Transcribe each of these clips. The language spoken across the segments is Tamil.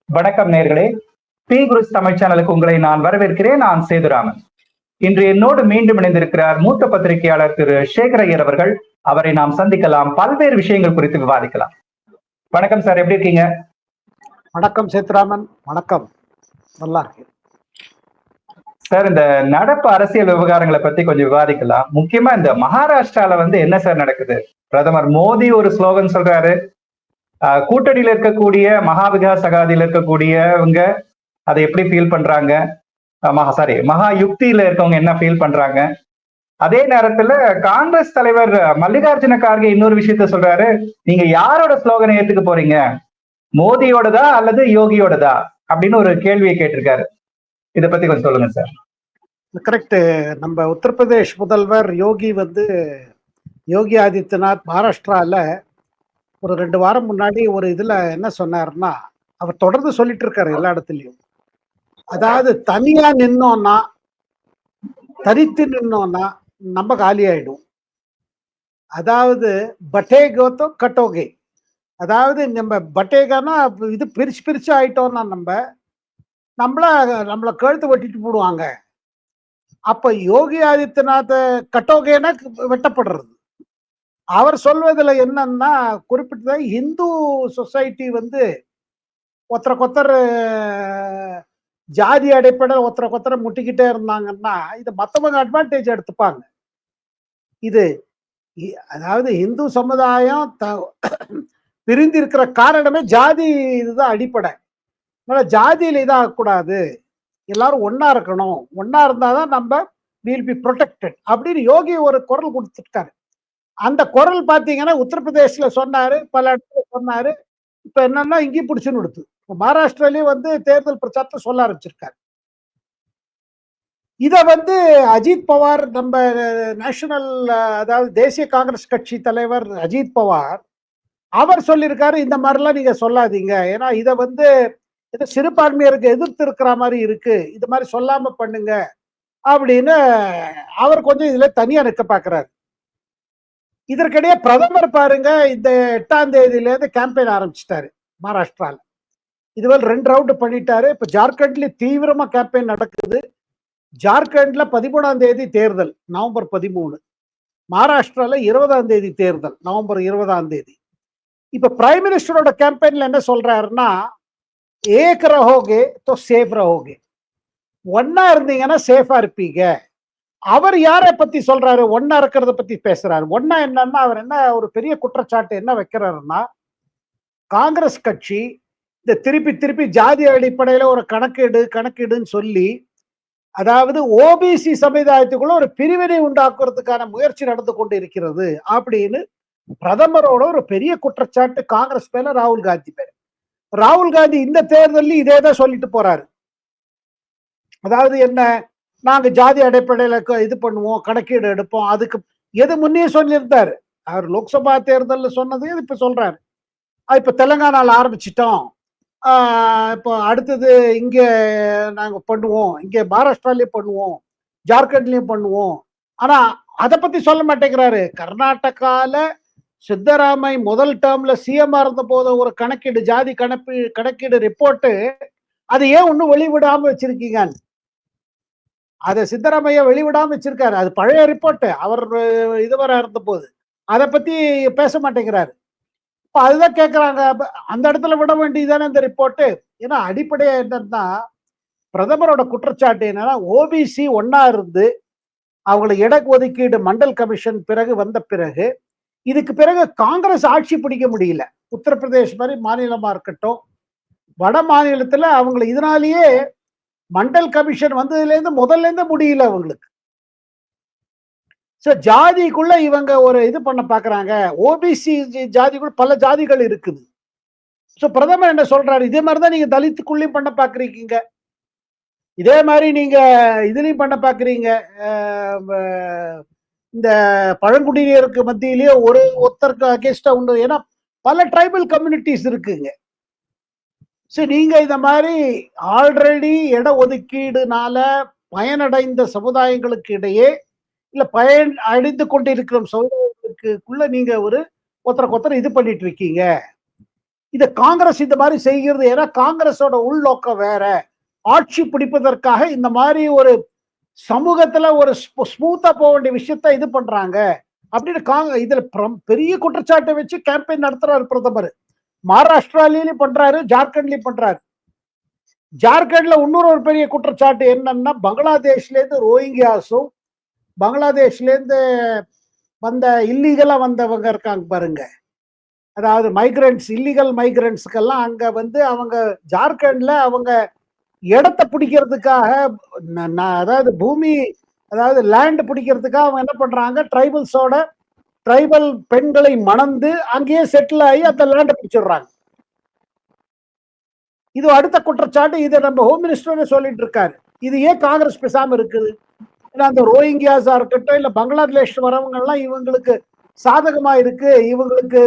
வணக்கம் நேர்களே. பி குருஸ் தமிழ் சேனலுக்கு உங்களை நான் வரவேற்கிறேன். நான் சேதுராமன். இன்று என்னோடு மீண்டும் இணைந்திருக்கிறார் மூத்த பத்திரிகையாளர் திரு சேகர் ஐயர் அவர்கள். அவரை நாம் சந்திக்கலாம், பல்வேறு விஷயங்கள் குறித்து விவாதிக்கலாம். வணக்கம் சார், எப்படி இருக்கீங்க? வணக்கம் சேதுராமன். வணக்கம், நல்லா இருக்கு சார். இந்த நடப்பு அரசியல் விவகாரங்களை பத்தி கொஞ்சம் விவாதிக்கலாம். முக்கியமா இந்த மகாராஷ்டிரால என்ன சார் நடக்குது? பிரதமர் மோடி ஒரு ஸ்லோகன் சொல்றாரு, கூட்டணியில இருக்கக்கூடிய மகா விகாஸ் அகாதியில இருக்கக்கூடியவங்க அதை எப்படி ஃபீல் பண்றாங்க, மகா யுக்தியில இருக்கவங்க என்ன ஃபீல் பண்றாங்க. அதே நேரத்துல காங்கிரஸ் தலைவர் மல்லிகார்ஜுன கார்கே இன்னொரு விஷயத்த சொல்றாரு, நீங்க யாரோட ஸ்லோகனை ஏத்துக்க போறீங்க, மோடியோடதா அல்லது யோகியோடதா அப்படின்னு ஒரு கேள்வியை கேட்டிருக்காரு. இதை பத்தி கொஞ்சம் சொல்லுங்க சார். கரெக்ட். நம்ம உத்தரப்பிரதேஷ் முதல்வர் யோகி ஆதித்யநாத் மகாராஷ்டிரால ஒரு 2 வாரம் முன்னாடி ஒரு இதுல என்ன சொன்னாருன்னா, அவர் தொடர்ந்து சொல்லிட்டு இருக்காரு எல்லா இடத்துலயும், அதாவது தனியா நின்னோம்னா, தரித்து நின்னோம்னா நம்ம காலி ஆயிடும். அதாவது பட்டேகோ தோ கட்டோகே, அதாவது நம்ம பட்டேகானா இது பிரிச்சு ஆயிட்டோம்னா நம்மள கழுத்து வெட்டிட்டு போடுவாங்க. அப்ப யோகி ஆதித்யநாத் கட்டோகேனா வெட்டப்படுறது. அவர் சொல்வதில் என்னன்னா, குறிப்பிட்ட இந்து சொசைட்டி ஒருத்தர ஜாதி அடிப்படையில் ஒருத்தர முட்டிக்கிட்டே இருந்தாங்கன்னா இதை மற்றவங்க அட்வான்டேஜ் எடுத்துப்பாங்க. அதாவது இந்து சமுதாயம் பிரிந்து இருக்கிற காரணமே ஜாதி, இதுதான் அடிப்படை. அதனால ஜாதியில இதாகக்கூடாது, எல்லாரும் ஒன்னா இருக்கணும், ஒன்னா இருந்தாதான் நம்ம வில் பி ப்ரொடெக்டட் அப்படின்னு யோகி ஒரு குரல் கொடுத்துருக்காரு. அந்த குரல் பாத்தீங்கன்னா உத்தரப்பிரதேஷ்ல சொன்னாரு, பல இடத்துல சொன்னாரு. இப்ப என்னன்னா இங்கேயும் பிடிச்சுன்னு கொடுத்து மகாராஷ்டிராலயும் தேர்தல் பிரச்சாரத்தை சொல்ல ஆரம்பிச்சிருக்காரு. இத அஜித் பவார், நம்ம நேஷனல், அதாவது தேசிய காங்கிரஸ் கட்சி தலைவர் அஜித் பவார் அவர் சொல்லியிருக்காரு, இந்த மாதிரிலாம் நீங்க சொல்லாதீங்க, ஏன்னா இதை சிறுபான்மையருக்கு எதிர்த்து இருக்கிற மாதிரி இருக்கு, இது மாதிரி சொல்லாம பண்ணுங்க அப்படின்னு அவர் கொஞ்சம் இதுல தனியா நிற்க பாக்குறாரு. இதற்கிடையே பிரதமர் பாருங்க, இந்த 8ஆம் தேதியிலேருந்து கேம்பெயின் ஆரம்பிச்சிட்டாரு மகாராஷ்டிரால. இதுவரை 2 ரவுண்டு பண்ணிட்டாரு. இப்ப ஜார்க்கண்ட்ல தீவிரமா கேம்பெயின் நடக்குது. ஜார்க்கண்ட்ல 13ஆம் தேதி தேர்தல், நவம்பர் 13. மகாராஷ்டிரால 20ஆம் தேதி தேர்தல், நவம்பர் 20ஆம் தேதி. இப்ப பிரைம் மினிஸ்டரோட கேம்பெயின்ல என்ன சொல்றாருன்னா, ஏக் ரஹோகே தோ சேஃப் ரஹோகே, ஒன்னா இருந்தீங்கன்னா சேஃபா இருப்பீங்க. அவர் யாரை பத்தி சொல்றாரு? ஒன்னா இருக்கிறத பத்தி பேசுறாரு. ஒன்னா என்னன்னா, அவர் ஒரு பெரிய குற்றச்சாட்டு என்ன வைக்கிறாருன்னா, காங்கிரஸ் கட்சி இந்த திருப்பி ஜாதி அடிப்படையில ஒரு கணக்கீடுன்னு சொல்லி, அதாவது ஓபிசி சமுதாயத்துக்குள்ள ஒரு பிரிவினை உண்டாக்குறதுக்கான முயற்சி நடந்து கொண்டு இருக்கிறது அப்படின்னு பிரதமரோட ஒரு பெரிய குற்றச்சாட்டு காங்கிரஸ் மேல ராகுல் காந்தி பேரு. ராகுல் காந்தி இந்த தேர்தலில் இதேதான் சொல்லிட்டு போறாரு. அதாவது என்ன, நாங்க ஜாதி அடிப்படையில இது பண்ணுவோம், கணக்கீடு எடுப்போம். அதுக்கு எது முன்னே சொல்லியிருந்தாரு அவர், லோக்சபா தேர்தலில் சொன்னது இப்ப சொல்றாரு. இப்ப தெலுங்கானால ஆரம்பிச்சிட்டோம், இப்போ அடுத்தது இங்க நாங்க பண்ணுவோம், இங்க மகாராஷ்டிராலயும் பண்ணுவோம், ஜார்க்கண்ட்லயும் பண்ணுவோம். ஆனா அதை பத்தி சொல்ல மாட்டேங்கிறாரு. கர்நாடகால சித்தராமை முதல் டேர்ம்ல சிஎம் இருந்த போது ஒரு கணக்கீடு, ஜாதி கணக்கீடு ரிப்போர்ட்டு, அது ஏன் ஒன்னும் வெளிவிடாம வச்சிருக்கீங்க? அதை சித்தராமையா வெளிவிடாம வச்சிருக்காரு. அது பழைய ரிப்போர்ட், அவர் இதுவரை இருந்த போது. அதை பத்தி பேச மாட்டேங்கிறாரு. இப்ப அதுதான் கேட்கிறாங்க, அந்த இடத்துல விட வேண்டியதானே இந்த ரிப்போர்ட்டு. ஏன்னா அடிப்படையா என்னன்னா, பிரதமரோட குற்றச்சாட்டு என்னன்னா, ஓபிசி ஒன்னா இருந்து அவங்களை இடஒதுக்கீடு மண்டல் கமிஷன் பிறகு வந்த பிறகு, இதுக்கு பிறகு காங்கிரஸ் ஆட்சி பிடிக்க முடியல. உத்தரப்பிரதேஷ் மாதிரி மாநிலமா இருக்கட்டும், வட மாநிலத்துல அவங்களை இதனாலேயே மண்டல் கமிஷன் வந்ததுல இருந்து முதல்ல இருந்து முடியல அவங்களுக்கு. ஜாதிக்குள்ள இவங்க ஒரு இது பண்ண பாக்குறாங்க. ஓபிசி ஜாதிக்குள்ள பல ஜாதிகள் இருக்குது. பிரதமர் என்ன சொல்றாரு, இதே மாதிரிதான் நீங்க தலித்துக்குள்ளயும் பண்ண பாக்குறீங்க, இதே மாதிரி நீங்க இதுலயும் பண்ண பாக்குறீங்க, இந்த பழங்குடியினருக்கு மத்தியிலேயே ஒருத்தருக்கு அகேன்ஸ்டா உண்டு. ஏன்னா பல ட்ரைபல் கம்யூனிட்டிஸ் இருக்குங்க. நீங்க இந்த மாதிரி ஆல்ரெடி இட ஒதுக்கீடுனால பயனடைந்த சமுதாயங்களுக்கு இடையே, இல்ல பயன் அடைந்து கொண்டிருக்கிற சமுதாயங்களுக்குள்ள நீங்க ஒருத்தருக்கு இது பண்ணிட்டு இருக்கீங்க. இது காங்கிரஸ் இந்த மாதிரி செய்கிறது. ஏன்னா காங்கிரஸோட உள்நோக்கம் வேற. ஆட்சி பிடிப்பதற்காக இந்த மாதிரி ஒரு சமூகத்துல ஒரு ஸ்மூத்தா போக வேண்டிய விஷயத்த இது பண்றாங்க அப்படின்னு இதுல பெரிய குற்றச்சாட்டை வச்சு கேம்பெயின் நடத்துறாரு பிரதமர். மகாராஷ்டிராலையும் பண்றாரு, ஜார்க்கண்ட்லயும் பண்றாரு. ஜார்க்கண்ட்ல இன்னொரு ஒரு பெரிய குற்றச்சாட்டு என்னன்னா, பங்களாதேஷ்ல இருந்து ரோஹிங்கியாஸும் பங்களாதேஷ்ல இருந்து வந்த இல்லீகலா வந்தவங்க இருக்காங்க பாருங்க, அதாவது மைக்ரன்ட்ஸ், இல்லீகல் மைக்ரன்ட்ஸ்க்கெல்லாம் அங்க வந்து அவங்க ஜார்க்கண்ட்ல அவங்க இடத்தை பிடிக்கிறதுக்காக அதாவது பூமி, அதாவது லேண்ட் பிடிக்கிறதுக்காக அவங்க என்ன பண்றாங்க, ட்ரைபல் பெண்களை மணந்து அங்கேயே செட்டில் ஆகி அந்த லேண்டை பிடிச்சிடுறாங்க. இது அடுத்த குற்றச்சாட்டு. இதை நம்ம ஹோம் மினிஸ்டரே சொல்லிட்டு இருக்காரு. இது ஏன் காங்கிரஸ் பேசாம இருக்குது? ஏன்னா அந்த ரோஹிங்கியாஸா இருக்கட்டும், இல்ல பங்களாதேஷ் வரவங்க எல்லாம் இவங்களுக்கு சாதகமா இருக்கு, இவங்களுக்கு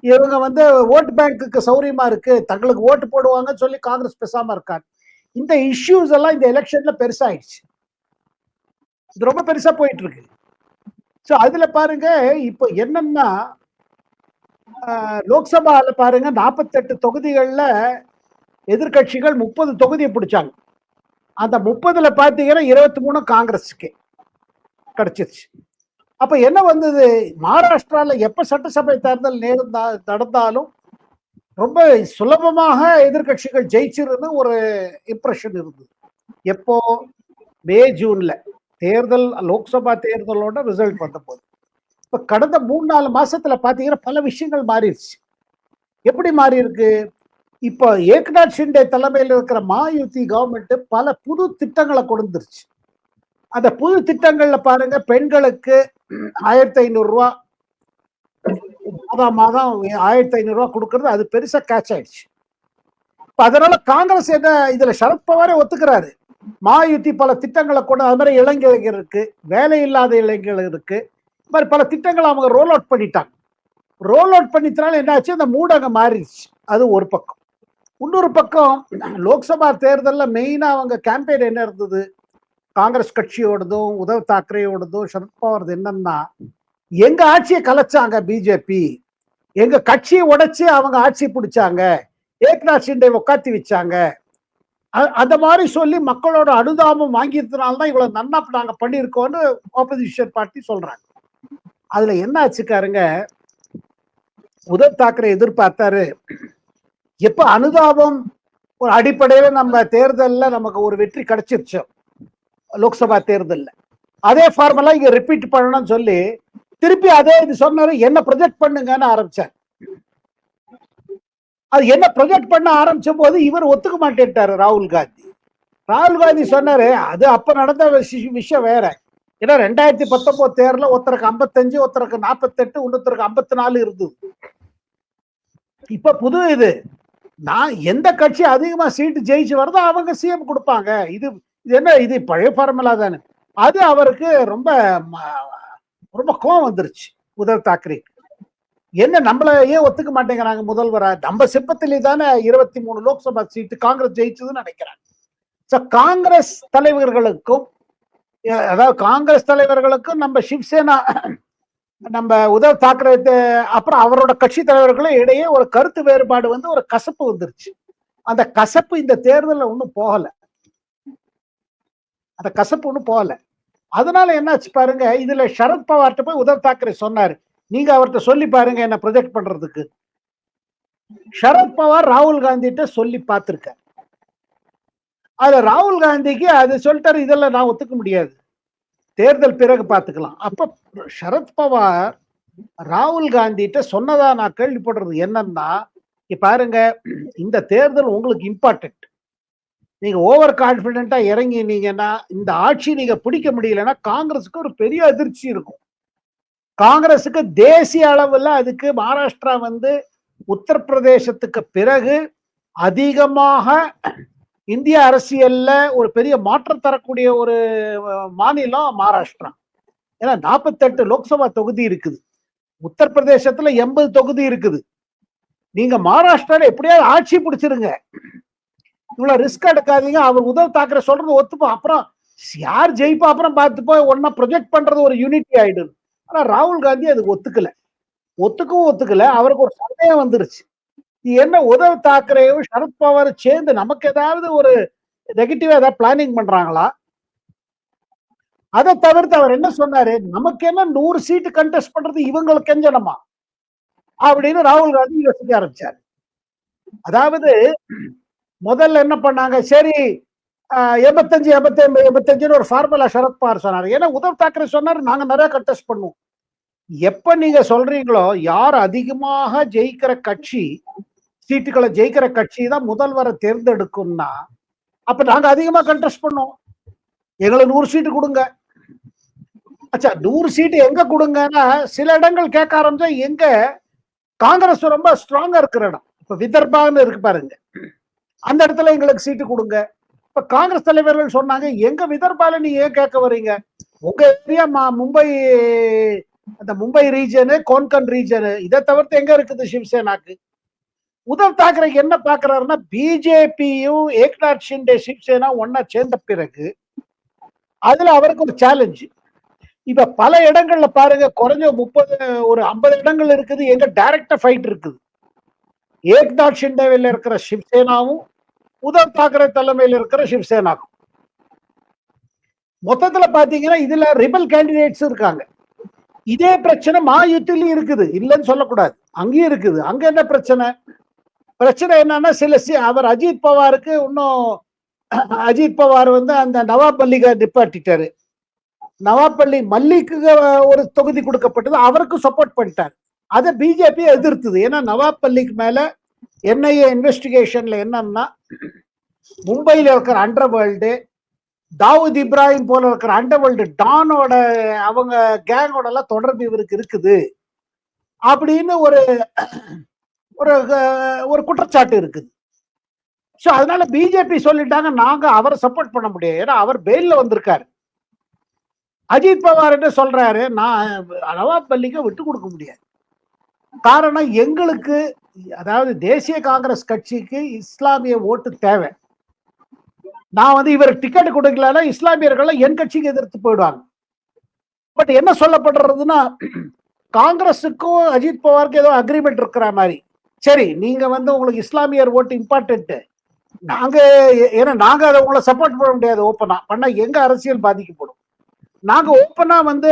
இவங்க வந்து ஓட்டு பேங்க்குக்கு சௌரியமா இருக்கு, தங்களுக்கு ஓட்டு போடுவாங்கன்னு சொல்லி காங்கிரஸ் பேசாம இருக்காங்க. இந்த இஷ்யூஸ் எல்லாம் இந்த எலெக்ஷன்ல பெருசாயிடுச்சு. இது ரொம்ப பெருசா போயிட்டு இருக்கு. சோ அதுல பாருங்க, இப்போ என்னன்னா லோக்சபால பாருங்க 48 தொகுதிகள்ல எதிர்கட்சிகள் 30 தொகுதியை பிடிச்சாங்க. அந்த 30ல பாத்தீங்கன்னா 23 காங்கிரஸுக்கு கிடைச்சிருச்சு. அப்ப என்ன வந்தது, மகாராஷ்டிரால எப்ப சட்டசபை தேர்தல் நடந்தாலும் ரொம்ப சுலபமாக எதிர்கட்சிகள் ஜெயிச்சிருந்து ஒரு இம்ப்ரெஷன் இருந்தது. எப்போ மே ஜூன்ல தேர்தல், லோக்சபா தேர்தலோட ரிசல்ட் வந்த போது. இப்ப கடந்த 3-4 மாசத்துல பாத்தீங்கன்னா பல விஷயங்கள் மாறிடுச்சு. எப்படி மாறி இருக்கு? இப்போ ஏக்நாத் ஷிண்டே தலைமையில் இருக்கிற மாயுதி கவர்மெண்ட் பல புது திட்டங்களை கொடுத்துருச்சு. அந்த புது திட்டங்கள்ல பாருங்க, பெண்களுக்கு 1500 ரூபாய் மாதம் 1500 ரூபாய் கொடுக்கறது, அது பெருசா கேட்ச் ஆயிடுச்சு. அதனால காங்கிரஸ் என்ன, இதுல சரத்பவாரே ஒத்துக்கிறாரு, மாயுதி பல திட்டங்களை கொண்டு, அது மாதிரி இளைஞர்களுக்கு, வேலை இல்லாத இளைஞர்களுக்கு இது மாதிரி பல திட்டங்களை அவங்க ரோல் அவுட் பண்ணிட்டாங்க. ரோல் அவுட் பண்ணிட்டனால என்ன ஆச்சு, அந்த மூடு அங்க மாறிடுச்சு. அது ஒரு பக்கம். இன்னொரு பக்கம் லோக்சபா தேர்தலில் மெயினா அவங்க கேம்பெயின் என்ன இருந்தது, காங்கிரஸ் கட்சியோடதும் உத்தவ் தாக்கரேயோடதும் சரத்பவார் என்னன்னா, எங்க ஆட்சியை கலைச்சாங்க பிஜேபி, எங்க கட்சியை உடைச்சு அவங்க ஆட்சி பிடிச்சாங்க, ஏக்நாத் ஷிண்டே உட்காத்தி வச்சாங்க, அந்த மாதிரி சொல்லி மக்களோட அனுதாபம் வாங்கியதுனால்தான் இவ்வளவு நன்னா நாங்க பண்ணியிருக்கோம்னு ஆப்போசிஷன் பார்ட்டி சொல்றாங்க. அதுல என்ன ஆச்சுக்காருங்க, உத்தவ் தாக்கரே எதிர்பார்த்தாரு, எப்ப அனுதாபம் ஒரு அடிப்படையில நம்ம தேர்தல்ல நமக்கு ஒரு வெற்றி கிடைச்சிருச்சு லோக்சபா தேர்தல்ல, அதே ஃபார்முலா இங்க ரிப்பீட் பண்ணணும்னு சொல்லி திருப்பி அதே இது சொன்னாரு, என்ன ப்ரொஜெக்ட் பண்ணுங்கன்னு ஆரம்பிச்சார். அது என்ன ப்ரொஜெக்ட் பண்ண ஆரம்பிச்ச போது இவர் ஒத்துக்க மாட்டேன்ட்டாரு ராகுல் காந்தி சொன்னாரு, அது அப்ப நடந்த விஷயம் வேற. ஏன்னா 2019 தேர்தல ஒருத்தருக்கு 55, ஒருத்தருக்கு 48, இன்னொருத்தருக்கு 54 இருந்தது. இப்ப புது இது, நான் எந்த கட்சி அதிகமா சீட்டு ஜெயிச்சு வருதோ அவங்க சிஎம் கொடுப்பாங்க, இது என்ன, இது பழைய ஃபார்முலா தானே. அது அவருக்கு ரொம்ப ரொம்ப கோவம் வந்துருச்சு உத்தவ் தாக்கரே. என்ன நம்மள ஏன் ஒத்துக்க மாட்டேங்கிறாங்க முதல்வரா, நம்ம சிப்பத்திலே தானே 23 லோக்சபா சீட்டு காங்கிரஸ் ஜெயிச்சதுன்னு நினைக்கிறாங்க. காங்கிரஸ் தலைவர்களுக்கும், அதாவது காங்கிரஸ் தலைவர்களுக்கும் நம்ம சிவசேனா, நம்ம உத்தவ் தாக்கரே அப்புறம் அவரோட கட்சி தலைவர்களும் இடையே ஒரு கருத்து வேறுபாடு வந்து ஒரு கசப்பு வந்துருச்சு. அந்த கசப்பு இந்த தேர்தலில் ஒன்றும் போகல, அந்த கசப்பு ஒன்றும் போகல. அதனால என்னாச்சு பாருங்க, இதுல சரத்பவார்ட்ட போய் உத்தவ் தாக்கரே சொன்னாரு, நீங்க அவர்கிட்ட சொல்லி பாருங்க என்ன ப்ரொஜெக்ட் பண்றதுக்கு. சரத்பவார் ராகுல் காந்திட்ட சொல்லி பார்த்திருக்காரு. அதுல ராகுல் காந்திக்கு அது சொல்லிட்டாரு, இதெல்லாம் நான் ஒத்துக்க முடியாது, தேர்தல் பிறகு பார்த்துக்கலாம். அப்ப சரத்பவார் ராகுல் காந்திட்ட சொன்னதா நான் கேள்விப்படுறது என்னன்னா, பாருங்க இந்த தேர்தல் உங்களுக்கு இம்பார்ட்டன்ட், நீங்க ஓவர் கான்பிடென்டா இறங்கினீங்கன்னா இந்த ஆட்சி நீங்க பிடிக்க முடியலன்னா காங்கிரஸுக்கு ஒரு பெரிய அதிர்ச்சி இருக்கும். காங்கிரஸுக்கு தேசிய அளவுல, அதுக்கு மகாராஷ்டிரா வந்து உத்தரப்பிரதேசத்துக்கு பிறகு அதிகமாக இந்திய அரசியல்ல ஒரு பெரிய மாற்றம் தரக்கூடிய ஒரு மாநிலம் மகாராஷ்டிரா. ஏன்னா 48 லோக்சபா தொகுதி இருக்குது, உத்தரப்பிரதேசத்துல 80 தொகுதி இருக்குது. நீங்க மகாராஷ்டிரால எப்படியாவது ஆட்சி பிடிச்சிருங்க, இவ்வளவு ரிஸ்க் எடுக்காதீங்க. அவர் உத்தவ் தாக்கரே சொல்றது ஒத்துப்போம், அப்புறம் யார் ஜெயிப்பா அப்புறம் பார்த்துப்போ, ஒன்னா ப்ரொஜெக்ட் பண்றது ஒரு யூனிட்டி ஆயிடுது. ஆனா ராகுல் காந்தி அதுக்கு ஒத்துக்கல. ஒத்துக்கவும் ஒத்துக்கல. அவருக்கு ஒரு சந்தேகம் வந்துருச்சு. இது என்ன உத்தவ் தாக்கரேவும், சரத்பவாரும் சேர்ந்து நமக்கு ஏதாவது ஒரு நெகட்டிவா ஏதாவது பிளானிங் பண்றாங்களா? அத தவிர்த்து அவர் என்ன சொன்னாரு, நமக்கு என்ன 100 சீட் கன்டெஸ்ட் பண்றது இவங்களுக்கு கெஞ்சணுமா? அப்படின்னு ராகுல் காந்தி யோசிக்க ஆரம்பிச்சாரு. அதாவது முதல்ல என்ன பண்ணாங்க, சரி 85, 85, 85ன்னு ஒரு ஃபார்முலா சரத்பவார் சொன்னாரு. ஏன்னா உத்தவ் தாக்கரே சொன்னாரு, நாங்க நிறைய கன்டெஸ்ட் பண்ணுவோம். எப்ப நீங்க சொல்றீங்களோ, யார் அதிகமாக ஜெயிக்கிற கட்சி, சீட்டுகளை ஜெயிக்கிற கட்சி தான் முதல்வரை தேர்ந்தெடுக்கும்னா, அப்ப நாங்க அதிகமா கன்டெஸ்ட் பண்ணுவோம். எங்களுக்கு 100 சீட்டு கொடுங்க. அச்சா 100 சீட்டு எங்க கொடுங்கன்னா, சில இடங்கள் கேட்க ஆரம்பிச்சா எங்க காங்கிரஸ் ரொம்ப ஸ்ட்ராங்கா இருக்கிற இடம். இப்ப விதர்பான்னு இருக்கு பாருங்க. அந்த இடத்துல எங்களுக்கு சீட்டு கொடுங்க. இப்ப காங்கிரஸ் தலைவர்கள் சொன்னாங்க, எங்க விதர்பால நீ ஏன் கேட்க வர்றீங்க? உங்க ஏரியா மும்பை, அந்த மும்பை ரீஜனு, கோன்கன் ரீஜனு, இதை தவிர்த்து எங்க இருக்குது சிவசேனாக்கு? உத்தவ் தாக்கரே என்ன பாக்குறாருன்னா, பிஜேபியும் ஏக்நாத் ஷிண்டே சிவசேனா ஒன்னா சேர்ந்த பிறகு அதுல அவருக்கு ஒரு சேலஞ்சு. இப்ப பல இடங்கள்ல பாருங்க, குறைஞ்ச 30 ஒரு 50 இடங்கள் இருக்குது, எங்க டைரக்டா ஃபைட் இருக்குது. ஏக்நாத் ஷிண்டேவில் இருக்கிற சிவசேனாவும் உத்தவ் தாக்கரே தலைமையில் இருக்கிற சிவசேனாக்கும். மொத்தத்துல பாத்தீங்கன்னா இதுல ரிபல் கேண்டிடேட்ஸ் இருக்காங்க. இதே பிரச்சனை மாயுத்திலையும் இருக்குது, இல்லைன்னு சொல்லக்கூடாது, அங்கேயும் இருக்குது. அங்க என்ன பிரச்சனை? பிரச்சனை என்னன்னா, அவர் அஜித் பவாருக்கு இன்னும் அஜித் பவார் வந்து அந்த நவாப் மல்லிகை நிப்பாட்டிட்டாரு. நவாப் மல்லிக்கு ஒரு தொகுதி கொடுக்கப்பட்டது, அவருக்கும் சப்போர்ட் பண்ணிட்டார். அதை பிஜேபி எதிர்த்தது. ஏன்னா நவாப் மல்லிக் மேல என்ஐஏ இன்வெஸ்டிகேஷன்ல என்னன்னா, மும்பையில் இருக்கிற அண்டர்வேர்ல்டு, தாவூத் இப்ராஹிம் போல இருக்கிற அண்டர்வேர்ல்டு டானோட அவங்க கேங்கோட எல்லாம் தொடர்பு இவருக்கு இருக்குது அப்படின்னு ஒரு ஒரு குற்றச்சாட்டு இருக்குது. சோ அதனால பிஜேபி சொல்லிட்டாங்க, நாங்க அவரை சப்போர்ட் பண்ண முடியாது. ஏன்னா அவர் பெயில்ல வந்திருக்காரு. அஜித் பவார் என்ன சொல்றாரு, நான் நவாப் மல்லிகை விட்டு கொடுக்க முடியாது. காரணம், எங்களுக்கு அதாவது தேசிய காங்கிரஸ் கட்சிக்கு இஸ்லாமிய ஓட்டு தேவை. நான் வந்து இவர் டிக்கெட் கொடுக்கலன்னா இஸ்லாமியர்கள் என் கட்சிக்கு எதிர்த்து போயிடுவாங்க. பட் என்ன சொல்லப்படுறதுன்னா, காங்கிரஸுக்கும் அஜித் பவாருக்கு ஏதோ அக்ரிமெண்ட் இருக்கிற மாதிரி. சரி, நீங்க வந்து உங்களுக்கு இஸ்லாமியர் ஓட்டு இம்பார்ட்டன்ட், நாங்க ஏன்னா நாங்க அதை உங்களை சப்போர்ட் பண்ண முடியாது. ஓப்பனா பண்ணா எங்க அரசியல் பாதிக்கப்படும். நாங்க ஓப்பனா வந்து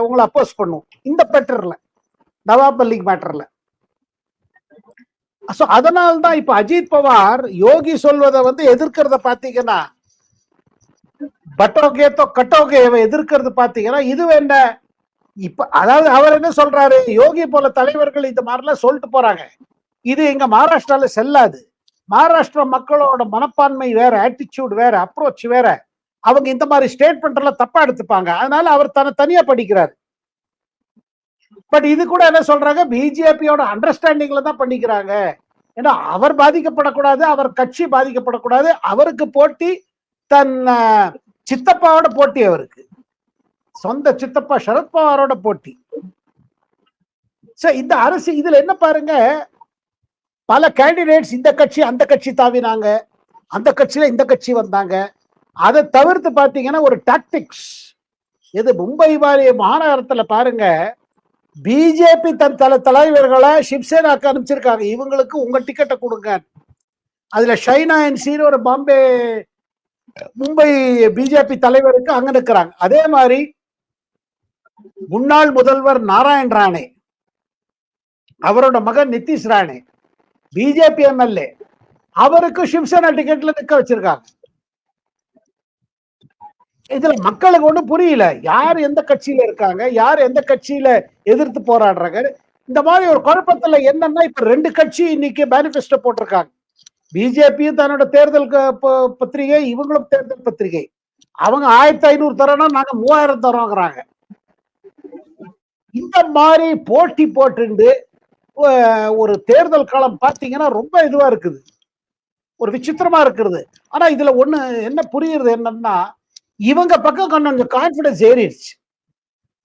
உங்களை அப்போஸ் பண்ணுவோம் இந்த மேட்டர்ல, நவாப் மல்லிக் மேட்டர்ல. அதனால்தான் இப்ப அஜித் பவார் யோகி சொல்வதை வந்து எதிர்க்கிறத பாத்தீங்கன்னா, பட்டோகே தோ கட்டோகே எதிர்க்கிறது பாத்தீங்கன்னா, இது என்ன இப்ப அதாவது அவர் என்ன சொல்றாரு, யோகி போல தலைவர்கள் இந்த மாதிரிலாம் சொல்லிட்டு போறாங்க, இது எங்க மகாராஷ்டிரால செல்லாது. மகாராஷ்டிரா மக்களோட மனப்பான்மை வேற, ஆட்டிடியூட் வேற, அப்ரோச் வேற. அவங்க இந்த மாதிரி ஸ்டேட்மெண்ட் எல்லாம் தப்பா எடுத்துப்பாங்க. அதனால அவர் தனியா படிக்கிறார். பட் இது கூட என்ன சொல்றாங்க, பிஜேபியோட அண்டர்ஸ்டாண்டிங்ல தான் பண்ணிக்கிறாங்க. ஏன்னா அவர் பாதிக்கப்படக்கூடாது, அவர் கட்சி பாதிக்கப்படக்கூடாது. அவருக்கு போட்டி தன் சித்தப்பாவோட போட்டி, அவருக்கு சொந்த சித்தப்பா சரத்பவாரோட போட்டி. இந்த அரசு இதுல என்ன பாருங்க, பல கேண்டிடேட்ஸ் இந்த கட்சி அந்த கட்சி தாவினாங்க, அந்த கட்சியில இந்த கட்சி வந்தாங்க. அதை தவிர்த்து பாத்தீங்கன்னா ஒரு டாக்டிக்ஸ், இது மும்பை மாதிரி மாநகரத்துல பாருங்க, பிஜேபி தன் தலைவர்களை சிவசேனாக்கு அனுப்பிச்சிருக்காங்க, இவங்களுக்கு உங்க டிக்கெட்டை கொடுங்க. அதுல ஷைனா என்சின்னு ஒரு பாம்பே மும்பை பிஜேபி தலைவருக்கு அங்க நிற்கிறாங்க. அதே மாதிரி முன்னாள் முதல்வர் நாராயண் ராணே, அவரோட மகன் நிதிஷ் ராணே பிஜேபி எம்எல்ஏ, அவருக்கு சிவசேனா டிக்கெட்ல நிக்க வச்சிருக்காங்க. இதுல மக்களுக்கு ஒண்ணு புரியல, யார் எந்த கட்சியில இருக்காங்க, யார் எந்த கட்சியில எதிர்த்து போராடுறாங்க. இந்த மாதிரி ஒரு குழப்பத்துல என்னன்னா, இப்ப 2 கட்சி இன்னைக்கு மேனிபெஸ்டோ போட்டிருக்காங்க. பிஜேபியும் தன்னோட தேர்தல் பத்திரிகை, இவங்களும் தேர்தல் பத்திரிகை. அவங்க 1500 தரோம்னா நாங்க 3000 தரோங்கிறாங்க. இந்த மாதிரி போட்டி போட்டு ஒரு தேர்தல் காலம் பாத்தீங்கன்னா ரொம்ப இதுவா இருக்குது, ஒரு விசித்திரமா இருக்கிறது. ஆனா இதுல ஒண்ணு என்ன புரியுறது என்னன்னா, இவங்க பக்கம் கொஞ்சம் கான்பிடன்ஸ் ஏறிடுச்சு.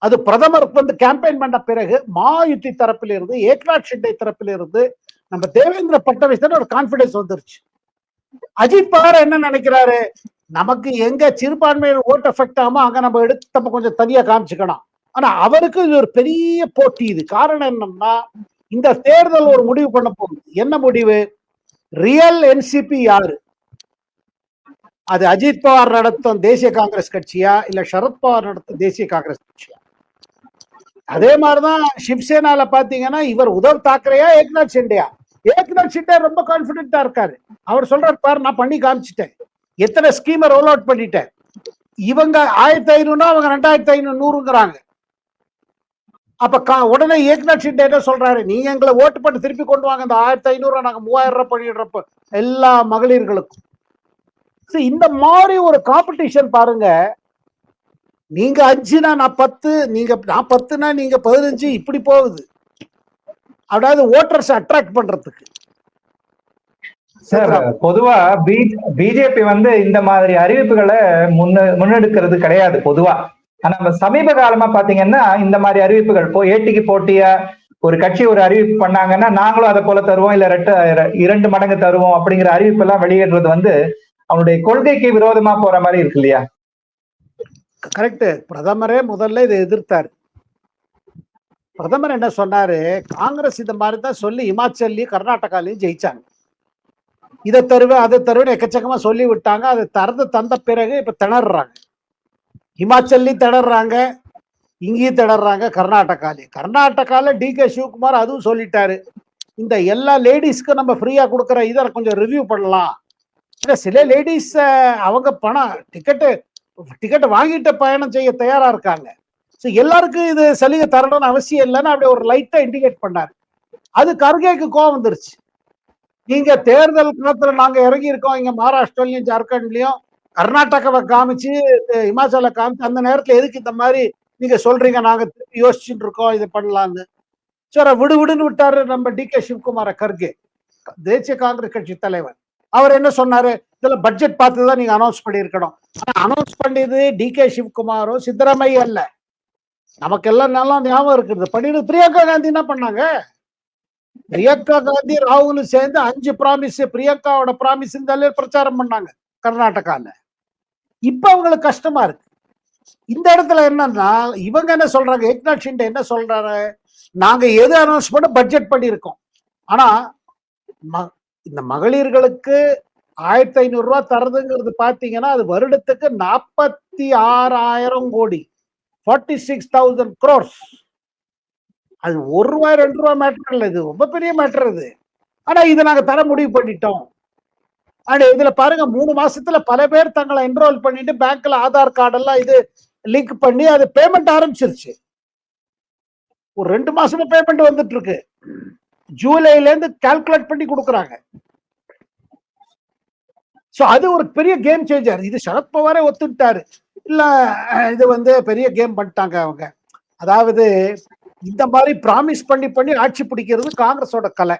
அது பிரதமர் வந்து கேம்பெயின் பண்ண பிறகு மாயுத்தி தரப்பிலிருந்து, ஏக்நாத் ஷிண்டே தரப்பிலிருந்து, நம்ம தேவேந்திர பட்டவீஸ் ஒரு கான்பிடன்ஸ் வந்துருச்சு. அஜித் பவார் என்ன நினைக்கிறாரு, நமக்கு எங்க சிறுபான்மையினர் ஓட்டு எஃபெக்ட் ஆகாம அங்க நம்ம எடுத்து நம்ம கொஞ்சம் தனியா காமிச்சுக்கணும், ஆனா அவருக்கு இது ஒரு பெரிய போட்டி. இது காரணம் என்னன்னா, இந்த தேர்தல் ஒரு முடிவு பண்ண போகுது. என்ன முடிவு? ரியல் என்சிபி யாரு? அது அஜித் பவார் நடத்தும் தேசிய காங்கிரஸ் கட்சியா, இல்ல சரத்பவார் நடத்தும் தேசிய காங்கிரஸ் கட்சியா? அதே மாதிரிதான் சிவசேனால பாத்தீங்கன்னா, இவர் உத்தவ் தாக்கரேயா, ஏக்நாத் ஷிண்டேயா? ஏக்நாத் ஷிண்டே ரொம்ப கான்பிடென்டா இருக்காரு. அவர் சொல்றாரு, பாரு நான் பண்ணி காமிச்சிட்டேன், எத்தனை ஸ்கீமை ரோல் அவுட் பண்ணிட்டேன். இவங்க 1500 அவங்க 2500ங்கிறாங்க. அப்ப உடனே ஏக்நாத் ஷிண்டே என்ன சொல்றாரு, நீங்க எங்களை ஓட்டு பண்ணி திருப்பி கொண்டு வாங்க, இந்த 1500 நாங்க 3000 ரூபாய் பண்ணிடுறப்ப எல்லா மகளிர்களுக்கும். இந்த மாதிரி ஒரு காம்படிஷன் பாருங்க. நீங்க 5னா நான் 10, நான் 10னா நீங்க 15, இப்படி போகுது. அதாவது ஓட்டர்ஸ் அட்ராக்ட் பண்றதுக்கு. சார், பொதுவா பிஜேபி வந்து இந்த மாதிரி அறிவிப்புகளை முன்னெடுக்கிறது கிடையாது பொதுவா. ஆனா சமீப காலமா பாத்தீங்கன்னா இந்த மாதிரி அறிவிப்புகள் ஏட்டிக்கு போட்டியா ஒரு கட்சி ஒரு அறிவிப்பு பண்ணாங்கன்னா நாங்களும் அதை போல தருவோம், இல்ல 2 மடங்கு தருவோம் அப்படிங்கிற அறிவிப்பு எல்லாம் வெளியிடுறது வந்து அவனுடைய கொள்கைக்கு விரோதமா போற மாதிரி இருக்கு இல்லையா? கரெக்ட். பிரதமரே முதல்ல இதை எதிர்த்தாரு. பிரதமர் என்ன சொன்னாரு, காங்கிரஸ் இந்த மாதிரி தான் சொல்லி இமாச்சல்லையும் கர்நாடகாலையும் ஜெயிச்சாங்க. இதை தருவேன் அதை தருவேன் எக்கச்சக்கமா சொல்லி விட்டாங்க. அதை தந்த பிறகு இப்ப திணறாங்க. இமாச்சல்லையும் திணறாங்க, இங்கேயும் திணறாங்க, கர்நாடகால DK சிவகுமார் அதுவும் சொல்லிட்டாரு, இந்த எல்லா லேடிஸ்க்கும் நம்ம ஃப்ரீயா கொடுக்குற இதை கொஞ்சம் ரிவ்யூ பண்ணலாம். சில லேடிஸ் அவங்க பணம் டிக்கெட்டை வாங்கிட்டு பயணம் செய்ய தயாரா இருக்காங்க. எல்லாருக்கும் இது சலுகை தரணும்னு அவசியம் இல்லைன்னு அப்படி ஒரு லைட்டா இண்டிகேட் பண்ணாரு. அது கர்கேக்கு கோவம் வந்துருச்சு. நீங்க தேர்தல் காலத்துல நாங்க இறங்கி இருக்கோம், இங்க மகாராஷ்டிராலையும் ஜார்க்கண்ட்லயும் கர்நாடகாவை காமிச்சு இமாச்சல காமிச்சு, அந்த நேரத்துல எதுக்கு இந்த மாதிரி நீங்க சொல்றீங்க, நாங்க திருப்பி யோசிச்சுட்டு இருக்கோம் இதை பண்ணலான்னு. சரி விடுன்னு விட்டாரு நம்ம DK சிவகுமார கர்கே, தேசிய காங்கிரஸ் கட்சி தலைவர். அவர் என்ன சொன்னாரு, இதுல பட்ஜெட் பார்த்துதான் நீங்க அனௌன்ஸ் பண்ணிருக்கணும். அனௌன்ஸ் பண்ணியது DK சிவகுமாரும் சித்தராமையா இல்ல. நமக்கெல்லாம் நல்லா ஞாபகம் இருக்குது. பண்ணிட்டு பிரியங்கா காந்தி என்ன பண்ணாங்க, பிரியங்கா காந்தி ராகுலும் சேர்ந்து 5 ப்ராமிஸ், பிரியங்காவோட ப்ராமிஸ் இருந்தாலே பிரச்சாரம் பண்ணாங்க கர்நாடகால. இப்ப அவங்களுக்கு கஷ்டமா இருக்கு. இந்த இடத்துல என்னன்னா இவங்க என்ன சொல்றாங்க, ஏக்நாத் ஷிண்டே என்ன சொல்றாரு, நாங்க எது அனௌன்ஸ் பண்ண பட்ஜெட் பண்ணிருக்கோம். ஆனா இந்த மகளிர்களுக்கு 1500 ரூபாய் தரதுங்கிறது பாத்தீங்கன்னா அது வருடத்துக்கு 46,000 கோடி, 46,000 crores. அது 1 ரூபாய் 2 ரூபாய் மேட்டர் இல்ல, இது ரொம்ப பெரிய மேட்டர் இது. ஆனா இதை நாங்க தர முடிவு பண்ணிட்டோம். இதுல பாருங்க 3 மாசத்துல பல பேர் தங்களை என்ரோல் பண்ணிட்டு பேங்க்ல ஆதார் கார்டு எல்லாம் இது லிங்க் பண்ணி அது பேமெண்ட் ஆரம்பிச்சிருச்சு. ஒரு 2 மாசமா பேமெண்ட் வந்துட்டு இருக்கு. ஜூலைல இருந்து கால்குலேட் பண்ணி கொடுக்குறாங்க. அது ஒரு பெரிய கேம் சேஞ்சர். இது சரத்பவாரே ஒத்துட்டாரு, இல்ல இது வந்து பெரிய கேம் பண்ணிட்டாங்க அவங்க. அதாவது இந்த மாதிரி ப்ராமிஸ் பண்ணி ஆட்சி பிடிக்கிறது காங்கிரஸோட கலை.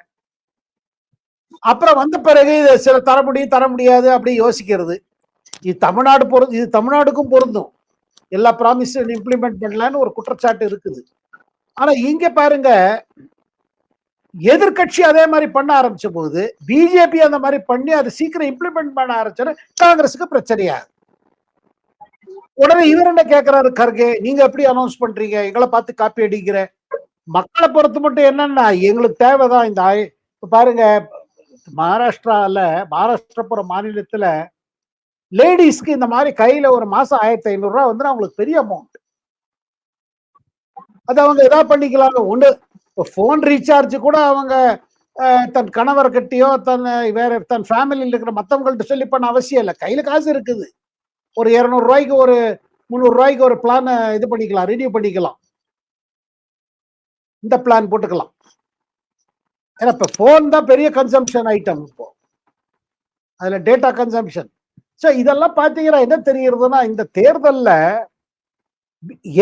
அப்புறம் வந்த பிறகு சில தர முடியாது அப்படி யோசிக்கிறது. இது தமிழ்நாடுக்கும் பொருந்தும். எல்லா ப்ராமிஸும் இம்ப்ளிமெண்ட் பண்ணலான்னு ஒரு குற்றச்சாட்டு இருக்குது. ஆனா இங்க பாருங்க, எதிர்கட்சி அதே மாதிரி பண்ண ஆரம்பிச்ச போது பிஜேபி அந்த மாதிரி பண்ணி அதை சீக்கிரம் இம்ப்ளிமெண்ட் பண்ண ஆரம்பிச்சாரு, காங்கிரஸுக்கு பிரச்சனையா. உடனே இவர் என்ன கேட்கிறாரு கர்கே, நீங்க எப்படி அனௌன்ஸ் பண்றீங்க, எங்களை பார்த்து காப்பி அடிக்கிற. மக்களை பொறுத்து மட்டும் என்னன்னா எங்களுக்கு தேவைதான் இந்த பாருங்க, மகாராஷ்டிராபுர மாநிலத்துல லேடிஸ்க்கு இந்த மாதிரி கையில ஒரு மாசம் 1500 ரூபாய் வந்து அவங்களுக்கு பெரிய அமௌண்ட். அது அவங்க ஏதாவது பண்ணிக்கலாம். ஒண்ணு போன் ரீசார்ஜ் கூட அவங்க தன் கணவர் கட்டியோ தன் ஃபேமிலியில் இருக்கிற மற்றவங்கள்ட்ட சொல்லி பண்ண அவசியம் இல்லை. கையில காசு இருக்குது, ஒரு 200 ரூபாய்க்கு ஒரு 300 ரூபாய்க்கு ஒரு பிளான் இது பண்ணிக்கலாம், ரினியூ பண்ணிக்கலாம், இந்த பிளான் போட்டுக்கலாம். ஏன்னா இப்ப போன் தான் பெரிய கன்சம்ஷன் ஐட்டம் இப்போ, அதுல டேட்டா கன்சம்ஷன். இதெல்லாம் பாத்தீங்கன்னா என்ன தெரியுதுன்னா, இந்த தேர்தல்ல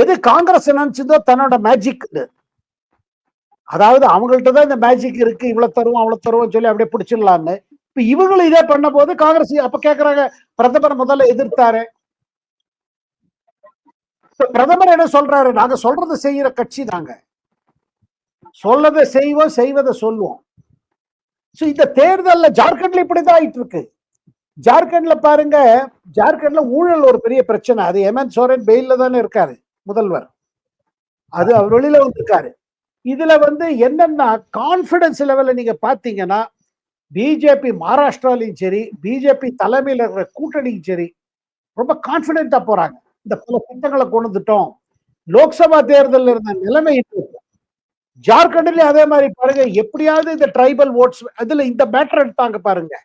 எது காங்கிரஸ் நினைச்சதோ தன்னோட மேஜிக், அதாவது அவங்கள்ட்ட தான் இந்த மேஜிக் இருக்கு, இவ்வளவு தருவோம் அவ்வளவு தருவோம் சொல்லி அப்படியே பிடிச்சிடலான்னு. இப்ப இவங்களும் இதே பண்ண போது காங்கிரஸ் அப்ப கேக்குறாங்க, பிரதமர் முதல்ல எதிர்த்தாரு. பிரதமர் என்ன சொல்றாரு, நாங்க சொல்றதை செய்யற கட்சி, நாங்க சொல்லதை செய்வோம், செய்வதை சொல்லுவோம். இந்த தேர்தல்ல ஜார்க்கண்ட்ல இப்படிதான் ஆயிட்டு இருக்கு. ஜார்க்கண்ட்ல பாருங்க, ஜார்க்கண்ட்ல ஊழல் ஒரு பெரிய பிரச்சனை. அது ஹேமந்த் சோரன் பெயில்ல தானே இருக்காரு முதல்வர். அது அவர் வெளியில வந்திருக்காரு. இதுல வந்து என்னன்னா கான்பிடன்ஸ் லெவல்ல நீங்க பாத்தீங்கன்னா பிஜேபி மகாராஷ்டிராலையும் சரி, பிஜேபி தலைமையில இருக்கிற கூட்டணியும் சரி, ரொம்ப கான்பிடென்ட்டா போறாங்க. இந்த பல திட்டங்களை கொண்டு வந்துட்டோம். லோக்சபா தேர்தலில் இருந்த நிலைமை இப்போ ஜார்க்கண்ட்லயும் அதே மாதிரி பாருங்க. எப்படியாவது இந்த ட்ரைபல் ஓட்ஸ் அதுல இந்த மேட்டர் எடுத்தாங்க பாருங்க.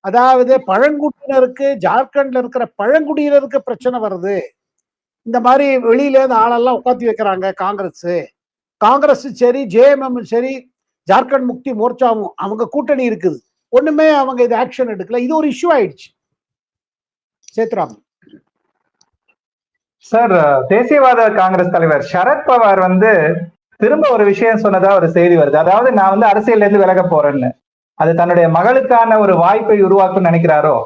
அதாவது பழங்குடியினருக்கு ஜார்க்கண்ட்ல இருக்கிற பழங்குடியினருக்கு பிரச்சனை வருது. இந்த மாதிரி வெளியில இருந்து ஆளெல்லாம் உட்காத்தி வைக்கிறாங்க காங்கிரஸ். காங்கிரஸ் சரி, ஜேஎம்எம் சரி, ஜார்க்கண்ட் முக்தி மோர்ச்சாவும் அவங்க கூட்டணி இருக்குது. ஒண்ணுமே அவங்க இது ஆக்ஷன் எடுக்கல. இது ஒரு இஷ்யூ ஆயிடுச்சு. சேத்ராம் சார், தேசியவாத காங்கிரஸ் தலைவர் சரத்பவார் வந்து திரும்ப ஒரு விஷயம் சொன்னதா ஒரு செய்தி வருது. அதாவது நான் வந்து அரசியல்ல இருந்து விலக போறேன்னு. அது தன்னுடைய மகளுக்கான ஒரு வாய்ப்பை உருவாக்கும் நினைக்கிறாரோ?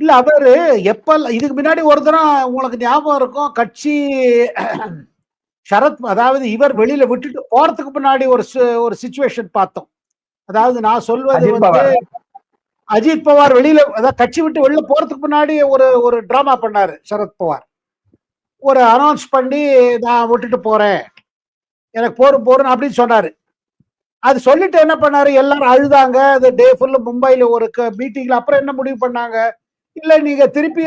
இல்ல அவரு எப்ப இதுக்கு முன்னாடி ஒரு தரம் உங்களுக்கு ஞாபகம் இருக்கும் கட்சி சரத் அதாவது இவர் வெளியில விட்டுட்டு போறதுக்கு முன்னாடி ஒரு சிச்சுவேஷன் பார்த்தோம். அதாவது நான் சொல்வது அஜித் வந்து பவார். அஜித் பவார் வெளியில அதாவது கட்சி விட்டு வெளில போறதுக்கு முன்னாடி ஒரு டிராமா பண்ணாரு சரத் பவார். ஒரு அனௌன்ஸ் பண்ணி நான் விட்டுட்டு போறேன், எனக்கு போறேன்னு அப்படின்னு சொன்னாரு. அது சொல்லிட்டு என்ன பண்ணாரு, எல்லாரும் அழுதாங்க. அது டே ஃபுல்லு மும்பைல ஒரு மீட்டிங்ல அப்புறம் என்ன முடிவு பண்ணாங்க, இல்ல நீங்க திருப்பி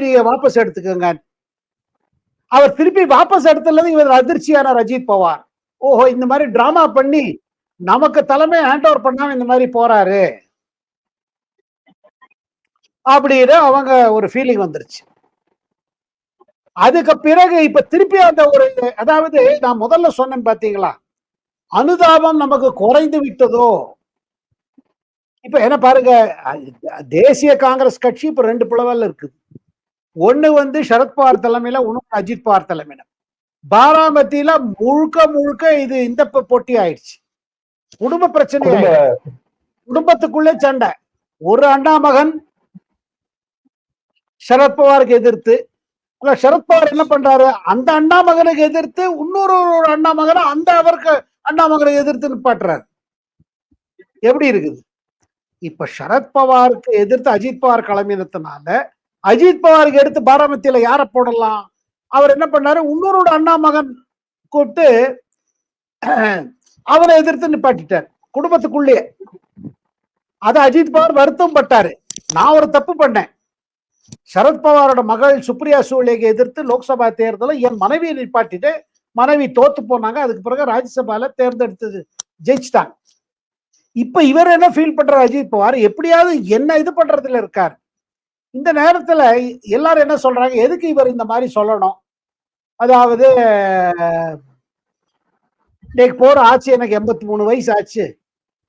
நீங்க வாபஸ் எடுத்துக்கோங்க. அவர் திருப்பி வாபஸ் எடுத்ததுல இவர் அதிர்ச்சியானார் அஜித் பவார். ஓஹோ, இந்த மாதிரி டிராமா பண்ணி நமக்கு தலைமை ஹேண்ட் ஓவர் பண்ணாம இந்த மாதிரி போறாரு அப்படின்னு அவங்க ஒரு ஃபீலிங் வந்துருச்சு. அதுக்கு பிறகு இப்ப திருப்பி அந்த ஒரு அதாவது நான் முதல்ல சொன்னேன் பாத்தீங்களா, அனுதாபம் நமக்கு குறைந்து விட்டதோ. இப்ப என்ன பாருங்க, தேசிய காங்கிரஸ் கட்சி இப்ப 2 பிளவல்ல இருக்குது. ஒண்ணு வந்து சரத்பவார் தலைமையில, இன்னொன்னு அஜித் பவார் தலைமையில. பாராமத்தியில முழுக்க முழுக்க இது இந்த போட்டி ஆயிடுச்சு. குடும்ப பிரச்சனை, குடும்பத்துக்குள்ளே சண்டை. ஒரு அண்ணா மகன் சரத்பவாருக்கு எதிர்த்து, சரத்பவார் என்ன பண்றாரு, அந்த அண்ணா மகனுக்கு எதிர்த்து இன்னொரு அண்ணா மகனை அந்த அவருக்கு அண்ணா மகனை எதிர்த்து நிப்பாட்டுறாரு. எப்படி இருக்குது? இப்ப சரத்பவாருக்கு எதிர்த்து அஜித் பவார் கிளம்பினதுனால அஜித் பவாருக்கு எடுத்து பாராமத்தியில யார போடலாம்? அவர் என்ன பண்ணாரு, இன்னொரு அண்ணா மகன் கூப்பிட்டு அவரை எதிர்த்து நிப்பாட்டிட்டார் குடும்பத்துக்குள்ளே. அது அஜித் பவார் வருத்தம் பட்டாரு. நான் ஒரு தப்பு பண்ணேன், சரத்பவாரோட மகள் சுப்ரியா சூலேக்கு எதிர்த்து லோக்சபா தேர்தலில் என் மனைவியை நிப்பாட்டிட்டு மனைவி தோத்து போனாங்க. அதுக்கு பிறகு ராஜ்யசபால தேர்ந்தெடுத்து ஜெயிச்சிட்டாங்க. இப்ப இவர் என்ன ஃபீல் பண்றாரு, அஜித் பவார் எப்படியாவது என்ன இது பண்றதுல இருக்கார். இந்த நேரத்துல எல்லாரும் என்ன சொல்றாங்க, எதுக்கு இவர் இந்த மாதிரி சொல்லணும், அதாவது இன்னைக்கு போற ஆச்சு, எனக்கு 83 வயசு ஆச்சு,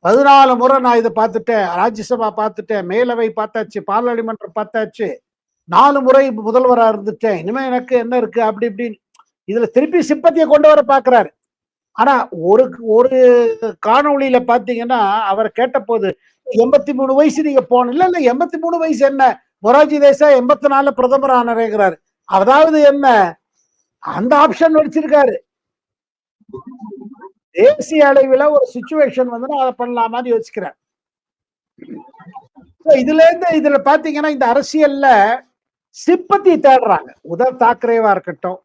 14 முறை நான் இதை பார்த்துட்டேன், ராஜ்யசபா பார்த்துட்டேன், மேலவை பார்த்தாச்சு, பாராளுமன்றம் பார்த்தாச்சு, 4 முறை முதல்வரா இருந்துட்டேன், இனிமே எனக்கு என்ன இருக்கு அப்படி இப்படின்னு இதுல திருப்பி சிம்பத்தியை கொண்டு வர பாக்குறாரு. ஆனா ஒரு ஒரு காணொளியில பாத்தீங்கன்னா அவர் கேட்ட போது 83 வயசு நீங்க போன இல்ல 83 வயசு என்ன, மொரார்ஜி தேசாய் 84 பிரதமர் ஆனாருங்கிறாரு. அதாவது என்ன அந்த ஆப்ஷன் வச்சிருக்காரு. தேசிய அளவில் ஒரு சிச்சுவேஷன் வந்து அதை பண்ணலாமான்னு யோசிக்கிறேன். இதுல பாத்தீங்கன்னா இந்த அரசியல்ல சிம்பத்தி தேடுறாங்க. உத்தவ் தாக்கரேவா இருக்கட்டும்,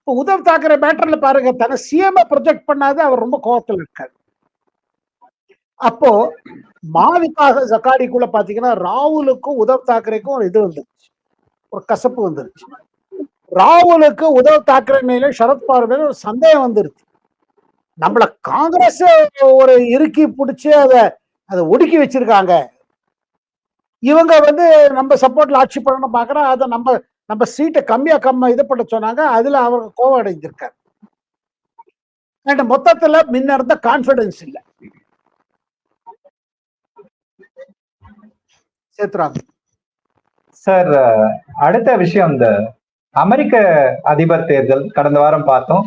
உத்தவ் தாக்கரே மேட்டர்ல பாருங்க, தன்னை சிஎம் ப்ரொஜெக்ட் பண்ணாது அவர் ரொம்ப கோபத்தில் இருக்காரு. அப்போ மாவிகாக ஜக்காடிக்குள்ள பாத்தீங்கன்னா ராகுலுக்கும் உத்தவ் தாக்கரேக்கும் ஒரு இது வந்துருச்சு, ஒரு கசப்பு வந்துருச்சு. ராகுலுக்கு உத்தவ் தாக்கரே மேல சரத்பவார் மேல ஒரு சந்தேகம் வந்துருச்சு. நம்மள காங்கிரஸ் ஒரு இறுக்கி பிடிச்சு அதை ஒடுக்கி வச்சிருக்காங்க, இவங்க வந்து நம்ம சப்போர்ட்ல ஆட்சி பண்ணணும் பாக்குறா, அதை நம்ம சீட்டை கம்மியா இது பண்ண சொன்னாங்க. அதுல அவர் கோவம் அடைஞ்சிருக்காரு. மொத்தத்துல முன்ன இருந்த கான்பிடன்ஸ் இல்ல. சேத்ராம் சார், அடுத்த விஷயம், இந்த அமெரிக்க அதிபர் தேர்தல் கடந்த வாரம் பார்த்தோம்.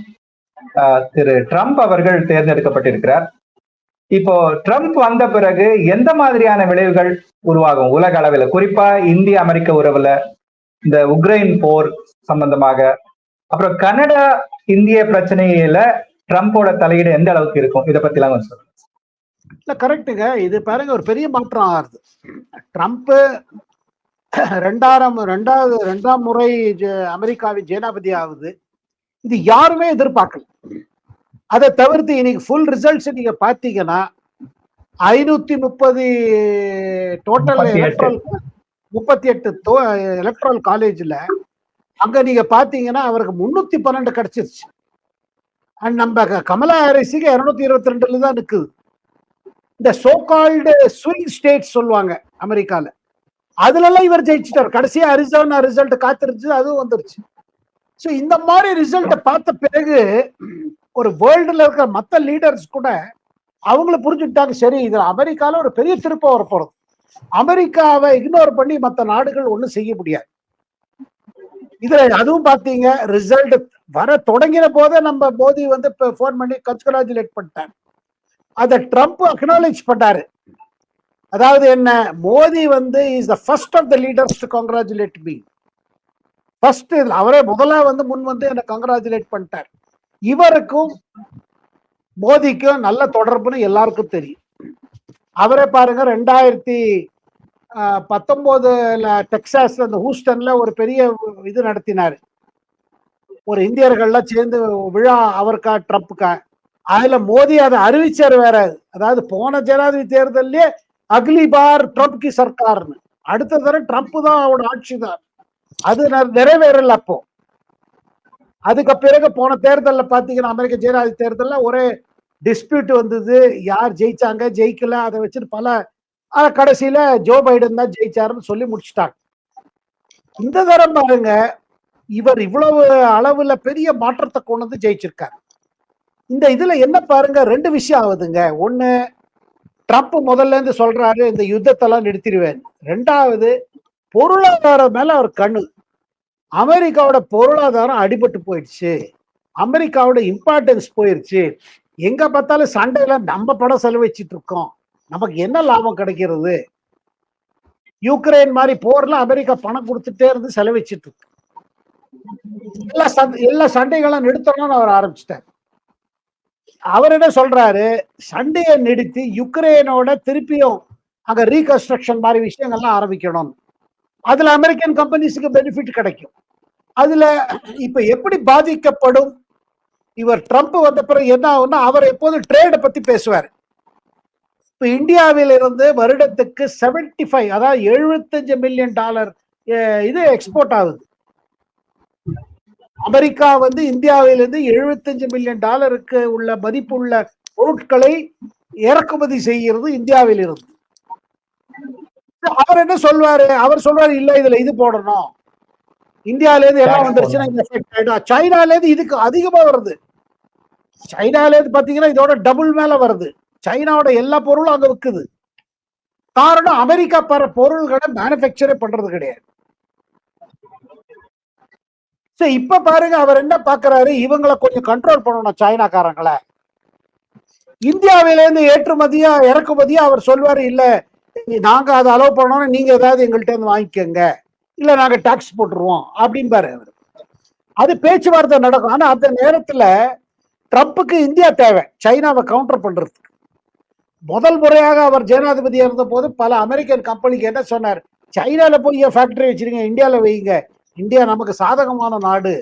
திரு ட்ரம்ப் அவர்கள் தேர்ந்தெடுக்கப்பட்டிருக்கிறார். இப்போ ட்ரம்ப் வந்த பிறகு எந்த மாதிரியான விளைவுகள் உருவாகும் உலக அளவில், குறிப்பா இந்திய அமெரிக்க உறவுல, இந்த உக்ரைன் போர் சம்பந்தமாக, அப்புறம் கனடா இந்திய பிரச்சனையில ட்ரம்போட தலையீடு எந்த அளவுக்கு இருக்கும், இதை பத்தி எல்லாம் கொஞ்சம் சொல்லுங்க. இல்ல கரெக்டுங்க. இது பாருங்க ஒரு பெரிய மாற்றம் ஆகுது. ட்ரம்ப் ரெண்டாம் முறை அமெரிக்காவின் ஜனாதிபதி ஆகுது. இது யாருமே எதிர்பார்க்கல. அதை தவிர்த்து இன்னைக்கு ஃபுல் ரிசல்ட்ஸ் நீங்க பாத்தீங்கன்னா 530 டோட்டல் 38 எலக்ட்ரல் காலேஜ்ல அங்க நீங்க பாத்தீங்கன்னா அவருக்கு 312 கிடைச்சிருச்சு. அண்ட் நம்ம கமலா ஹாரிஸுக்கு 222 தான் நிக்குது. இந்த சோகால்டு ஸ்விங் ஸ்டேட் சொல்லுவாங்க அமெரிக்கால, அதுல எல்லாம் இவர் ஜெயிச்சிட்டார். கடைசியா அரிசோனா ரிசல்ட் காத்திருச்சு, அதுவும் வந்துருச்சு. ஸோ இந்த மாதிரி ரிசல்ட்டை பார்த்த பிறகு ஒரு வேர்ல்டுல இருக்கிற மற்ற லீடர்ஸ் கூட அவங்கள புரிஞ்சுட்டாங்க, சரி இது அமெரிக்கால ஒரு பெரிய திருப்ப வரப்போறது. அமெரிக்காவை இக்னோர் பண்ணி மற்ற நாடுகள் ஒன்றும் செய்ய முடியாது. இதுல அதுவும் பாத்தீங்க, ரிசல்ட் வர தொடங்கின போதே நம்ம மோடி வந்து போன் பண்ணி கன்கிராச்சுலேட் பண்ணிட்டாங்க. அதை ட்ரம்ப் அக்னாலேஜ் பண்ணாரு. அதாவது என்ன, மோடி வந்து is the first of the leaders to congratulate me. First அவரே முதலா வந்து முன் வந்து என்ன கங்க்ராச்சுலேட் பண்ணிட்டார். இவருக்கும் மோடிக்கும் நல்ல தொடர்புன்னு எல்லாருக்கும் தெரியும். அவரே பாருங்க 2019 டெக்சாஸ் அந்த ஹூஸ்டன்ல ஒரு பெரிய இது நடத்தினாரு. ஒரு இந்தியர்கள்லாம் சேர்ந்து விழா அவருக்கா ட்ரம்ப்புக்கா. அதுல மோடி அதை அறிவிச்சார் வேற. அதாவது போன ஜனாதிபதி தேர்தலே அக்லி பார் ட்ரம்ப் கி சர்க்கார்னு, அடுத்த தடவை ட்ரம்ப் தான் அவரோட ஆட்சி தான். அது நிறைவேறல. அப்போ அதுக்கு பிறகு போன தேர்தலில் பாத்தீங்கன்னா அமெரிக்க ஜனாதிபதி தேர்தலில் ஒரே டிஸ்பியூட் வந்தது, யார் ஜெயிச்சாங்க ஜெயிக்கல, அதை வச்சுட்டு பல கடைசியில ஜோ பைடன் தான் ஜெயிச்சாருன்னு சொல்லி முடிச்சுட்டாங்க. இந்த தரம் பாருங்க, இவர் இவ்வளவு அளவுல பெரிய மாற்றத்தை கொண்டு வந்து ஜெயிச்சிருக்காரு. இந்த இதுல என்ன பாருங்க, ரெண்டு விஷயம் ஆகுதுங்க. ஒண்ணு, ட்ரம்ப் முதல்ல இருந்து சொல்றாரு இந்த யுத்தத்தெல்லாம் நிறுத்திடுவேன். ரெண்டாவது, பொருளாதாரம் மேல அவர் கண்ணு. அமெரிக்காவோட பொருளாதாரம் அடிபட்டு போயிடுச்சு, அமெரிக்காவோட இம்பார்ட்டன்ஸ் போயிருச்சு. எங்க பார்த்தாலும் சண்டையில நம்ம படம் செலவழிச்சிட்டு இருக்கோம், நமக்கு என்ன லாபம் கிடைக்கிறது? யுக்ரைன் மாதிரி போர்ல அமெரிக்கா பணம் கொடுத்துட்டே இருந்து செலவழிச்சிட்டு இருக்கு. எல்லா சண்டைகளும் நிறுத்தணும்னு அவர் ஆரம்பிச்சிட்டார். அவர் என்ன சொல்றாரு, சண்டையை நிறுத்தி யுக்ரைனோட திருப்பியும் அங்க ரீகன்ஸ்ட்ரக்ஷன் மாதிரி விஷயங்கள்லாம் ஆரம்பிக்கணும். அதுல அமெரிக்கன் கம்பெனிஸுக்கு பெனிஃபிட் கிடைக்கும். அதுல இப்ப எப்படி பாதிக்கப்படும், இவர் ட்ரம்ப் வந்த பிறகு என்ன ஆகும்னா, அவர் எப்போதும் ட்ரேட பத்தி பேசுவார். இப்ப இந்தியாவில் இருந்து வருடத்துக்கு 75, அதாவது $75 மில்லியன் இது எக்ஸ்போர்ட் ஆகுது. அமெரிக்கா வந்து இந்தியாவிலிருந்து $75 மில்லியன் உள்ள மதிப்புள்ள பொருட்களை இறக்குமதி செய்கிறது இந்தியாவில் இருந்து. அவர் என்ன சொல்வாரு, அவர் சொல்வாரு இல்ல இதுல இது போடணும், இந்தியால இருந்து எல்லாம் வந்துருச்சுன்னா இந்த எஃபெக்ட் ஆயிடும். சைனால இருந்து இதுக்கு அதிகமா வருது. சைனால இருந்து பாத்தீங்கன்னா இதோட டபுள் மேல வருது. சைனாவோட எல்லா பொருளும் அங்க விற்குது. காரணம், அமெரிக்கா பல பொருள்களை மேனுபேக்சரே பண்றது கிடையாது. இப்ப பாருங்க, அவர் என்ன பாக்குறாரு, இவங்களை கொஞ்சம் கண்ட்ரோல் பண்ணணும் சைனாக்காரங்களை. இந்தியாவிலேருந்து ஏற்றுமதியா இறக்குமதியா அவர் சொல்வாரு, இல்ல நாங்க அதை அலோவ் பண்ணணும், நீங்க ஏதாவது எங்கள்கிட்ட இருந்து வாங்கிக்கோங்க, இல்ல நாங்க டாக்ஸ் போட்டுருவோம் அப்படின்பாரு அவர். அது பேச்சுவார்த்தை நடக்கும். ஆனா அந்த நேரத்துல ட்ரம்ப்புக்கு இந்தியா தேவை சைனாவை கவுண்டர் பண்றதுக்கு. முதல் முறையாக அவர் ஜனாதிபதியா இருந்த போது பல அமெரிக்கன் கம்பெனிக்கு என்ன சொன்னார், சைனால போய் ஃபேக்டரி வச்சிருங்க, இந்தியால வைங்க, இந்தியா நமக்கு சாதகமான நாடு,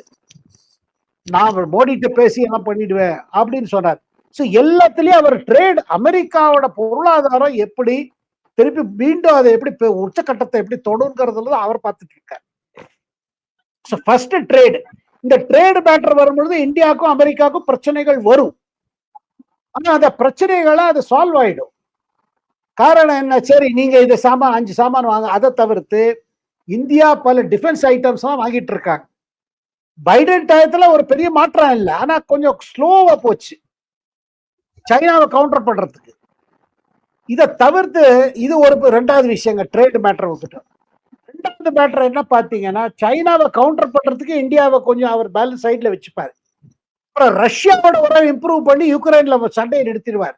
நான் மோடிட்ட பேசி என்ன பண்ணிடுவேன் அப்படின்னு சொன்னார். ஸோ எல்லாத்துலயும் அவர் ட்ரேட், அமெரிக்காவோட பொருளாதாரம் எப்படி திருப்பி மீண்டும் அதை எப்படி உச்சக்கட்டத்தை எப்படி தொடுங்கிறதுல அவர் பார்த்துட்டு இருக்கார். So first trade. இந்த ட்ரேட் மேட்டர் வரும்பொழுது இந்தியாவுக்கும் அமெரிக்காவுக்கும் பிரச்சனைகள் வரும். ஆனா அந்த பிரச்சனைகளை அது சால்வ் ஆயிடும். காரணம் என்ன, சரி நீங்க இந்த சாமான் 5 சாமான் வாங்க, அதை தவிர்த்து இந்தியா பல டிஃபென்ஸ் ஐட்டம்ஸ் எல்லாம் வாங்கிட்டு இருக்காங்க. பைடன் டயத்துல ஒரு பெரிய மாற்றம் இல்லை, ஆனா கொஞ்சம் ஸ்லோவா போச்சு சைனாவை கவுண்டர் பண்றதுக்கு. இதை தவிர்த்து இது ஒரு ரெண்டாவது விஷயங்க, ட்ரேட் மேட்டர் விட்டுட்டோம். ரெண்டாவது மேட்டர் என்ன பாத்தீங்கன்னா, சைனாவை கவுண்டர் பண்றதுக்கு இந்தியாவை கொஞ்சம் அவர் பேலன்ஸ் சைட்ல வச்சுப்பாரு. அப்புறம் ரஷ்யாவோட உறவை இம்ப்ரூவ் பண்ணி யுக்ரைன்ல சண்டையை நிறுத்திடுவார்.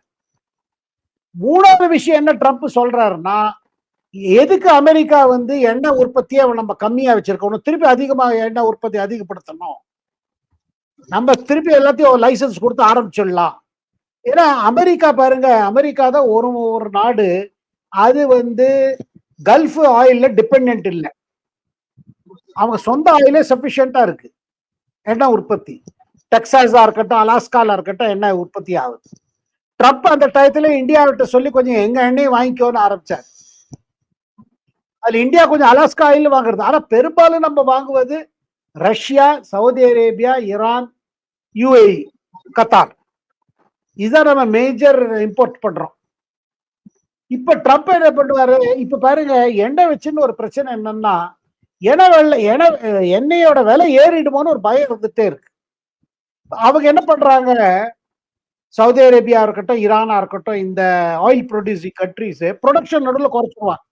மூணாவது விஷயம் என்ன ட்ரம்ப் சொல்றாருன்னா, எதுக்கு அமெரிக்கா வந்து எண்ணெய் உற்பத்தியை நம்ம கம்மியா வச்சிருக்கணும், திருப்பி அதிகமாக எண்ணெய் உற்பத்தி அதிகப்படுத்தணும், நம்ம திருப்பி எல்லாத்தையும் லைசன்ஸ் கொடுத்து ஆரம்பிச்சிடலாம். ஏன்னா அமெரிக்கா பாருங்க, அமெரிக்கா தான் ஒரு நாடு, அது வந்து கல்ஃப் ஆயில்ல டிபெண்ட் இல்லை. அவங்க சொந்த ஆயிலே சஃபிஷியண்டா இருக்கு எண்ணெய் உற்பத்தி. டெக்சாஸா இருக்கட்டும், அலாஸ்கால இருக்கட்டும் எண்ணெய் உற்பத்தி ஆகுது. ட்ரம்ப் அந்த டயத்துல இந்தியாவிட்ட சொல்லி கொஞ்சம் எங்க எண்ணெயும் வாங்கிக்கோன்னு ஆரம்பிச்சார். அதுல இந்தியா கொஞ்சம் அலாஸ்கா ஆயில் வாங்குறது. ஆனா பெரும்பாலும் நம்ம வாங்குவது Russia, Saudi Arabia, Iran, UAE, Qatar. இதான் நம்ம மேஜர் இம்போர்ட் பண்றோம். இப்ப ட்ரம்ப் என்ன பண்ணுவாரு, இப்ப பாருங்க எண்ணெய் வச்சுன்னு ஒரு பிரச்சனை என்னன்னா, எண்ணெயோட விலை ஏறிடுமோன்னு ஒரு பயம் இருந்துட்டே இருக்கு. அவங்க என்ன பண்றாங்க, சவுதி அரேபியா இருக்கட்டும், ஈரானா இருக்கட்டும், இந்த ஆயில் ப்ரொடியூசிங் கண்ட்ரிஸ் ப்ரொடக்ஷன் நடுவில் குறைச்சிருவாங்க.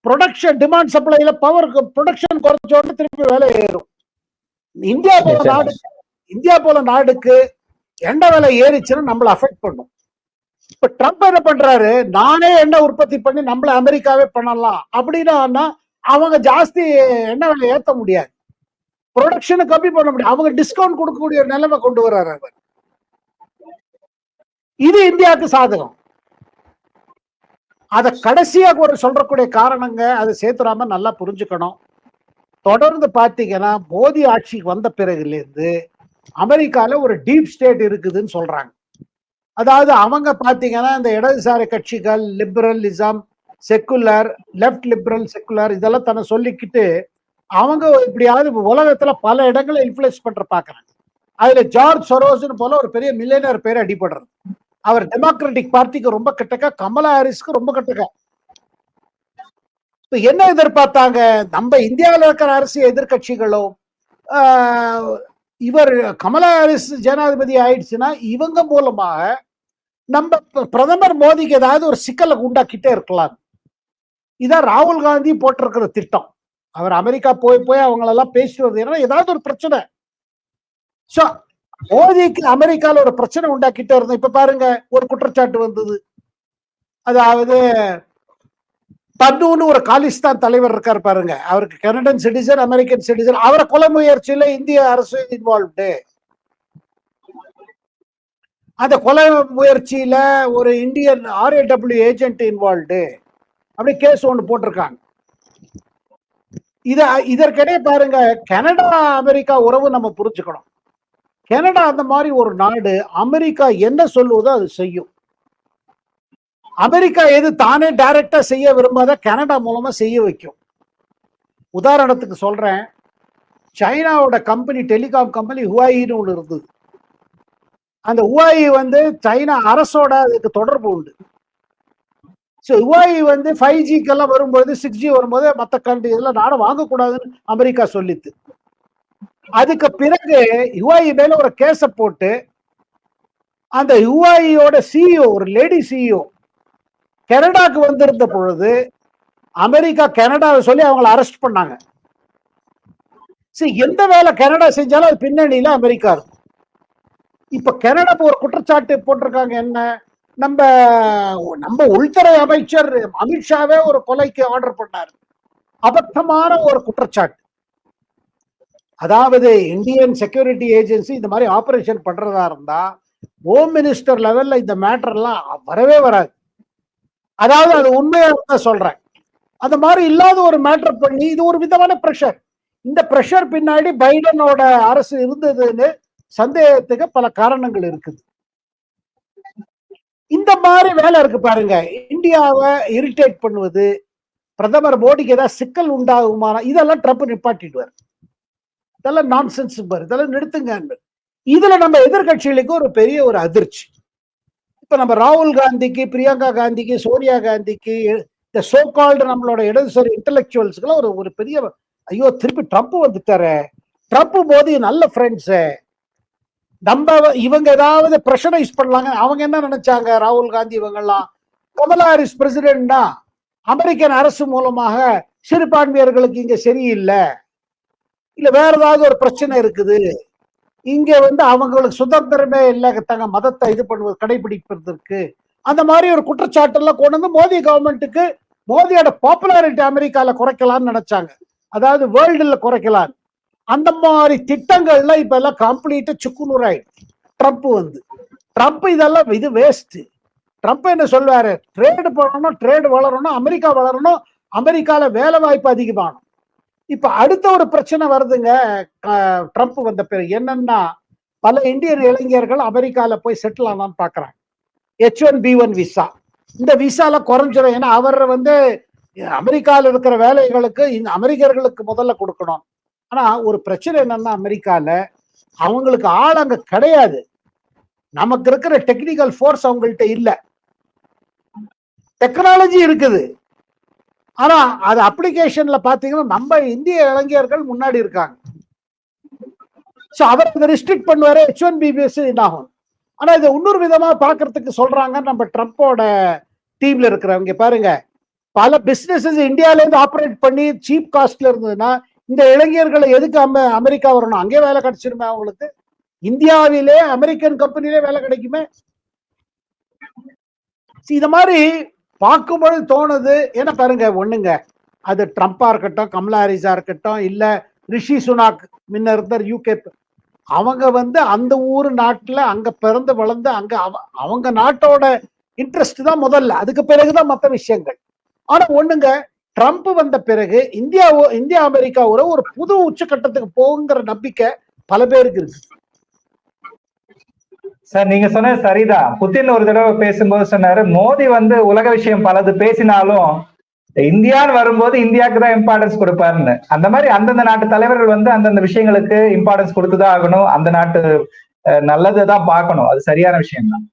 ப்ரொடக்ஷன் டிமாண்ட் சப்ளைல பவர் ப்ரொடக்ஷன் குறைச்ச உடனே திருப்பி விலை ஏறும். இந்தியா போல நாடுக்கு எண்ணெய் விலை ஏறிச்சுன்னா நம்மள அஃபெக்ட் பண்ணும். இப்ப ட்ரம்ப் என்ன பண்றாரு, நானே எண்ணெய் உற்பத்தி பண்ணி நம்மள அமெரிக்காவே பண்ணலாம் அப்படின்னா அவங்க ஜாஸ்தி எண்ணெய் விலை ஏற்ற முடியாது, ப்ரொடக்ஷனை கம்மி பண்ண முடியாது, அவங்க டிஸ்கவுண்ட் கொடுக்கக்கூடிய நிலைமை கொண்டு வர்றாரு அவர். இது இந்தியாவுக்கு சாதகம். அத கடைசியாக ஒரு சொல்றக்கூடிய காரணங்க அது சேத்துராம நல்லா புரிஞ்சுக்கணும். தொடர்ந்து பாத்தீங்கன்னா மோடி ஆட்சிக்கு வந்த பிறகுல இருந்து அமெரிக்கால ஒரு டீப் ஸ்டேட் இருக்குதுன்னு சொல்றாங்க. அதாவது அவங்க பாத்தீங்கன்னா இந்த இடதுசாரி கட்சிகள், liberalism, secular, left liberal secular இதெல்லாம் தன்னை சொல்லிக்கிட்டு அவங்க இப்படியாவது உலகத்துல பல இடங்களை இன்ஃபுளுன்ஸ் பண்ற பாக்குறாங்க. அதுல ஜார்ஜ் சொரோஸ்னு போல ஒரு பெரிய மில்லியனர் பேர் அடிபடுறது. அவர் டெமோக்ராட்டிக் பார்ட்டிக்கு ரொம்ப கிட்டக்க, கமலா ஹாரிஸ்க்கு ரொம்ப கிட்டக்க. இப்ப என்ன எதிர்பார்த்தாங்க, நம்ம இந்தியாவில் இருக்கிற அரசியல் எதிர்கட்சிகளோ இவர் கமலா ஹாரிஸ் ஜனாதிபதி ஆயிடுச்சுன்னா இவங்க மூலமாக நம்ம பிரதமர் மோடிக்கு ஏதாவது ஒரு சிக்கலை உண்டாக்கிட்டே இருக்கலாம். இதான் ராகுல் காந்தி போட்டிருக்கிற திட்டம். அவர் அமெரிக்கா போய் அவங்களெல்லாம் பேசிட்டு வருது. ஏன்னா ஏதாவது ஒரு பிரச்சனை, மோடிக்கு அமெரிக்கால ஒரு பிரச்சனை உண்டாக்கிட்டே இருந்தோம். இப்ப பாருங்க ஒரு குற்றச்சாட்டு வந்தது, அதாவது பன்னுன்னு ஒரு காலிஸ்தான் தலைவர் இருக்காரு பாருங்க, அவருக்கு கனடியன் சிட்டிசன், அமெரிக்கன் சிட்டிசன், அவரை கொலை முயற்சியில இந்திய அரசு இன்வால்வ்டு. அந்த கொலை முயற்சியில ஒரு இந்தியன் RAW ஏஜென்ட் இன்வால்வ்டு அப்படி கேஸ் ஒன்று போட்டிருக்காங்க. இதற்கிடையே பாருங்க கனடா அமெரிக்கா உறவு நம்ம புரிஞ்சுக்கணும். கனடா அந்த மாதிரி ஒரு நாடு, அமெரிக்கா என்ன சொல்லுவதோ அது செய்யும். அமெரிக்கா எது தானே டைரக்டா செய்ய விரும்பாத கனடா மூலமா செய்ய வைக்கும். உதாரணத்துக்கு சொல்றேன், சைனாவோட கம்பெனி, டெலிகாம் கம்பெனி ஹுவாயின்னு ஒன்று இருந்தது. அந்த ஹுவாயி சைனா அரசோட அதுக்கு தொடர்பு உண்டு. ஹுவாயி 5Gக்கெல்லாம் வரும்போது, 6G வரும்போது மற்ற கண்ட்ரி இதெல்லாம் நானும் வாங்கக்கூடாதுன்னு அமெரிக்கா சொல்லித்து. அதுக்கு பிறகு ஹுவாயி மேல ஒரு கேஸ போட்டு அந்த ஹுவாயியோட சிஇஓ, ஒரு லேடி சிஇஓ கனடாக்கு வந்திருந்த பொழுது அமெரிக்கா கனடாவை சொல்லி அவங்களை அரெஸ்ட் பண்ணாங்க. எந்த வேலை கனடா செஞ்சாலும் அது பின்னணியில அமெரிக்கா இருக்கும். இப்ப கனடா ஒரு குற்றச்சாட்டு போட்டிருக்காங்க, என்ன, நம்ம உள்துறை அமைச்சர் அமித்ஷாவே ஒரு கொலைக்கு ஆர்டர் பண்ணாரு. அபத்தமான ஒரு குற்றச்சாட்டு. அதாவது இந்தியன் செக்யூரிட்டி ஏஜென்சி இந்த மாதிரி ஆபரேஷன் பண்றதா இருந்தா ஹோம் மினிஸ்டர் லெவல்ல இந்த மேட்டர் எல்லாம் வரவே வராது. அதாவது அது உண்மையா சொல்றேன், அந்த மாதிரி இல்லாத ஒரு மேட்டர் பண்ணி இது ஒரு விதமான பிரஷர். இந்த பிரஷர் பின்னாடி பைடனோட அரசு இருந்ததுன்னு சந்தேகத்துக்கு பல காரணங்கள் இருக்குது. இந்த மாதிரி வேலை இருக்கு பாருங்க. இந்தியாவை இரிட்டேட் பண்ணுவது, பிரதமர் மோடிக்கு ஏதாவது சிக்கல் உண்டாகுமானா இதெல்லாம் ட்ரம்ப் நிப்பாட்டிடுவார். இதெல்லாம் நான்சென்ஸ் பாரு, இதெல்லாம் நிறுத்துங்க. இதுல நம்ம எதிர்கட்சிகளுக்கு ஒரு பெரிய ஒரு அதிர்ச்சி. இப்ப நம்ம ராகுல் காந்திக்கு, பிரியங்கா காந்திக்கு, சோனியா காந்திக்கு, இந்த சோ கால்டு நம்மளோட இடதுசாரி இன்டெலெக்சுவல்ஸ்க்குலாம் ஒரு பெரிய ஐயோ திருப்பி ட்ரம்ப் வந்துட்டாரு, ட்ரம்ப் மோடி நல்ல ஃப்ரெண்ட்ஸு, நம்ம இவங்க ஏதாவது பிரஷரைஸ் பண்ணலாங்க. அவங்க என்ன நினைச்சாங்க, ராகுல் காந்தி இவங்கெல்லாம் கமலா ஹாரிஸ் பிரசிடென்ட்னா அமெரிக்கன் அரசு மூலமாக சிறுபான்மையர்களுக்கு இங்க சரியில்லை, இல்ல வேற ஏதாவது ஒரு பிரச்சனை இருக்குது, இங்க அவங்களுக்கு சுதந்திரமே இல்லை தங்க மதத்தை இது பண்ணுவது கடைபிடிப்பதற்கு, அந்த மாதிரி ஒரு குற்றச்சாட்டு எல்லாம் கொண்டு மோடி கவர்மெண்ட்டுக்கு, மோடியோட பாப்புலாரிட்டி அமெரிக்கால குறைக்கலாம்னு நினைச்சாங்க, அதாவது வேர்ல்டுல குறைக்கலாம். அந்த மாதிரி திட்டங்கள்லாம் இப்ப எல்லாம் கம்ப்ளீட்டா சுக்குநூறாயிடுச்சு. ட்ரம்ப் இதெல்லாம் இது வேஸ்ட். ட்ரம்ப் என்ன சொல்வாரு, ட்ரேடு பண்ணணும், ட்ரேடு வளரணும், அமெரிக்கா வளரணும், அமெரிக்கால வேலை வாய்ப்பு அதிகமாகணும். இப்ப அடுத்த ஒரு பிரச்சனை வருதுங்க. ட்ரம்ப் வந்த பிறகு என்னன்னா, பல இந்தியன் இளைஞர்கள் அமெரிக்கால போய் செட்டில் ஆனான்னு பாக்குறாங்க. H1B1 visa. இந்த விசால குறைஞ்சிரும். ஏன்னா அவர் வந்து அமெரிக்கால இருக்கிற வேலைகளுக்கு இந்த அமெரிக்கர்களுக்கு முதல்ல கொடுக்கணும். ஆனா ஒரு பிரச்சனை என்னன்னா, அமெரிக்கால அவங்களுக்கு ஆள் அங்க கிடையாது. நமக்கு இருக்கிற டெக்னிக்கல் ஃபோர்ஸ் அவங்கள்ட்ட இல்ல. டெக்னாலஜி இருக்குது. ஆனா அது அப்ளிகேஷன்ல பாத்தீங்கன்னா நம்ம இந்திய இளைஞர்கள் முன்னாடி இருக்காங்க. சோ அவர் இதை ரெஸ்ட்ரிக்ட் பண்ணுவாரு. H1B என்ன ஆகும்? ஆனா இதை இன்னொரு விதமா பாக்குறதுக்கு சொல்றாங்க நம்ம ட்ரம்போட டீம்ல இருக்கிறவங்க. பாருங்க, பல பிசினஸஸ் இந்தியால இருந்து ஆபரேட் பண்ணி சீப் காஸ்ட்ல இருந்ததுன்னா இந்த இளைஞர்களை எதுக்கு அமெரிக்கா வரணும்? அங்கே வேலை கிடைச்சிருமே அவங்களுக்கு. இந்தியாவிலே அமெரிக்கன் கம்பெனிலே வேலை கிடைக்குமே. இத மாதிரி பார்க்கும்போது தோணுது. ஏன்னா பாருங்க, ஒண்ணுங்க, அது ட்ரம்பா இருக்கட்டும், கமலா ஹாரிஸா இருக்கட்டும், இல்ல ரிஷி சுனாக் முன்ன இருந்தார் யூகே, அவங்க வந்து அந்த ஊர் நாட்டுல அங்க பிறந்து வளர்ந்து அங்க அவங்க நாட்டோட இன்ட்ரெஸ்ட் தான் முதல்ல, அதுக்கு பிறகுதான் மற்ற விஷயங்கள். ஆனா ஒண்ணுங்க, ட்ரம்ப் வந்த பிறகு இந்தியா அமெரிக்கா ஒரு புது உச்சக்கட்டத்துக்கு போகுங்கிற நம்பிக்கை பல பேருக்கு இருக்கு. சார் நீங்க சொன்னது சரிதான். புத்தின் ஒரு தடவை பேசும்போது சொன்னாரு, மோடி வந்து உலக விஷயம் பலது பேசினாலும் இந்தியான்னு வரும்போது இந்தியாவுக்கு தான் இம்பார்ட்டன்ஸ் கொடுப்பாருன்னு. அந்த மாதிரி அந்தந்த நாட்டு தலைவர்கள் வந்து அந்தந்த விஷயங்களுக்கு இம்பார்ட்டன்ஸ் கொடுத்துதான் ஆகணும். அந்த நாட்டு நல்லதுதான் பார்க்கணும். அது சரியான விஷயம் தான்.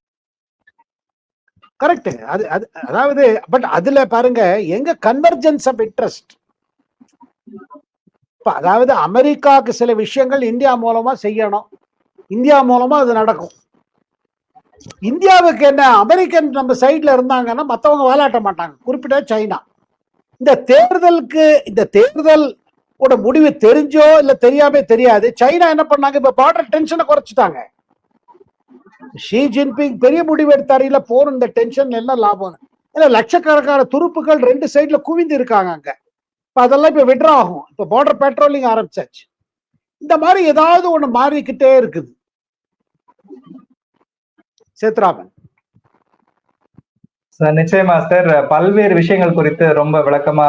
கரெக்ட். அதாவது பட் அதுல பாருங்க, எங்க கன்வர்ஜென்ஸ் ஆஃப் இன்ட்ரெஸ்ட். அதாவது அமெரிக்காவுக்கு சில விஷயங்கள் இந்தியா மூலமா செய்யணும், இந்தியா மூலமா அது நடக்கும். இந்தியாவுக்கு என்ன, அமெரிக்கன் நம்ம சைட்ல இருந்தாங்கன்னா மற்றவங்க விளையாட்ட மாட்டாங்க, குறிப்பிட்ட சைனா. இந்த தேர்தல் முடிவு தெரிஞ்சோ இல்ல தெரியாம தெரியாது, சைனா என்ன பண்ணாங்க, இப்ப பார்டர் டென்ஷனை குறைச்சிட்டாங்க. ஷி ஜின்பிங் பெரிய முடிவு எடுத்தாரு, இல்ல போற இந்த டென்ஷன் என்ன லாபம். ஏன்னா லட்சக்கணக்கான துருப்புகள் ரெண்டு சைட்ல குவிந்து இருக்காங்க அங்க. இப்ப அதெல்லாம் இப்ப விட்ரா ஆகும். இப்ப பார்டர் பெட்ரோலிங் ஆரம்பிச்சாச்சு. இந்த மாதிரி ஏதாவது ஒண்ணு மாறிக்கிட்டே இருக்குது. சேத்ராமன் சார், நிச்சயமா சார், பல்வேறு விஷயங்கள் குறித்து ரொம்ப விளக்கமா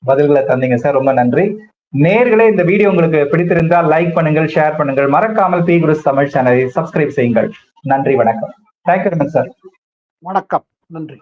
பதில்களை தந்தீங்க சார். ரொம்ப நன்றி. நேர்களே, இந்த வீடியோ உங்களுக்கு பிடித்திருந்தால் லைக் பண்ணுங்கள், ஷேர் பண்ணுங்கள், மறக்காமல் பி குருஸ் தமிழ் சேனலை சப்ஸ்கிரைப் செய்யுங்கள். நன்றி, வணக்கம். Thank you sir. வணக்கம், நன்றி.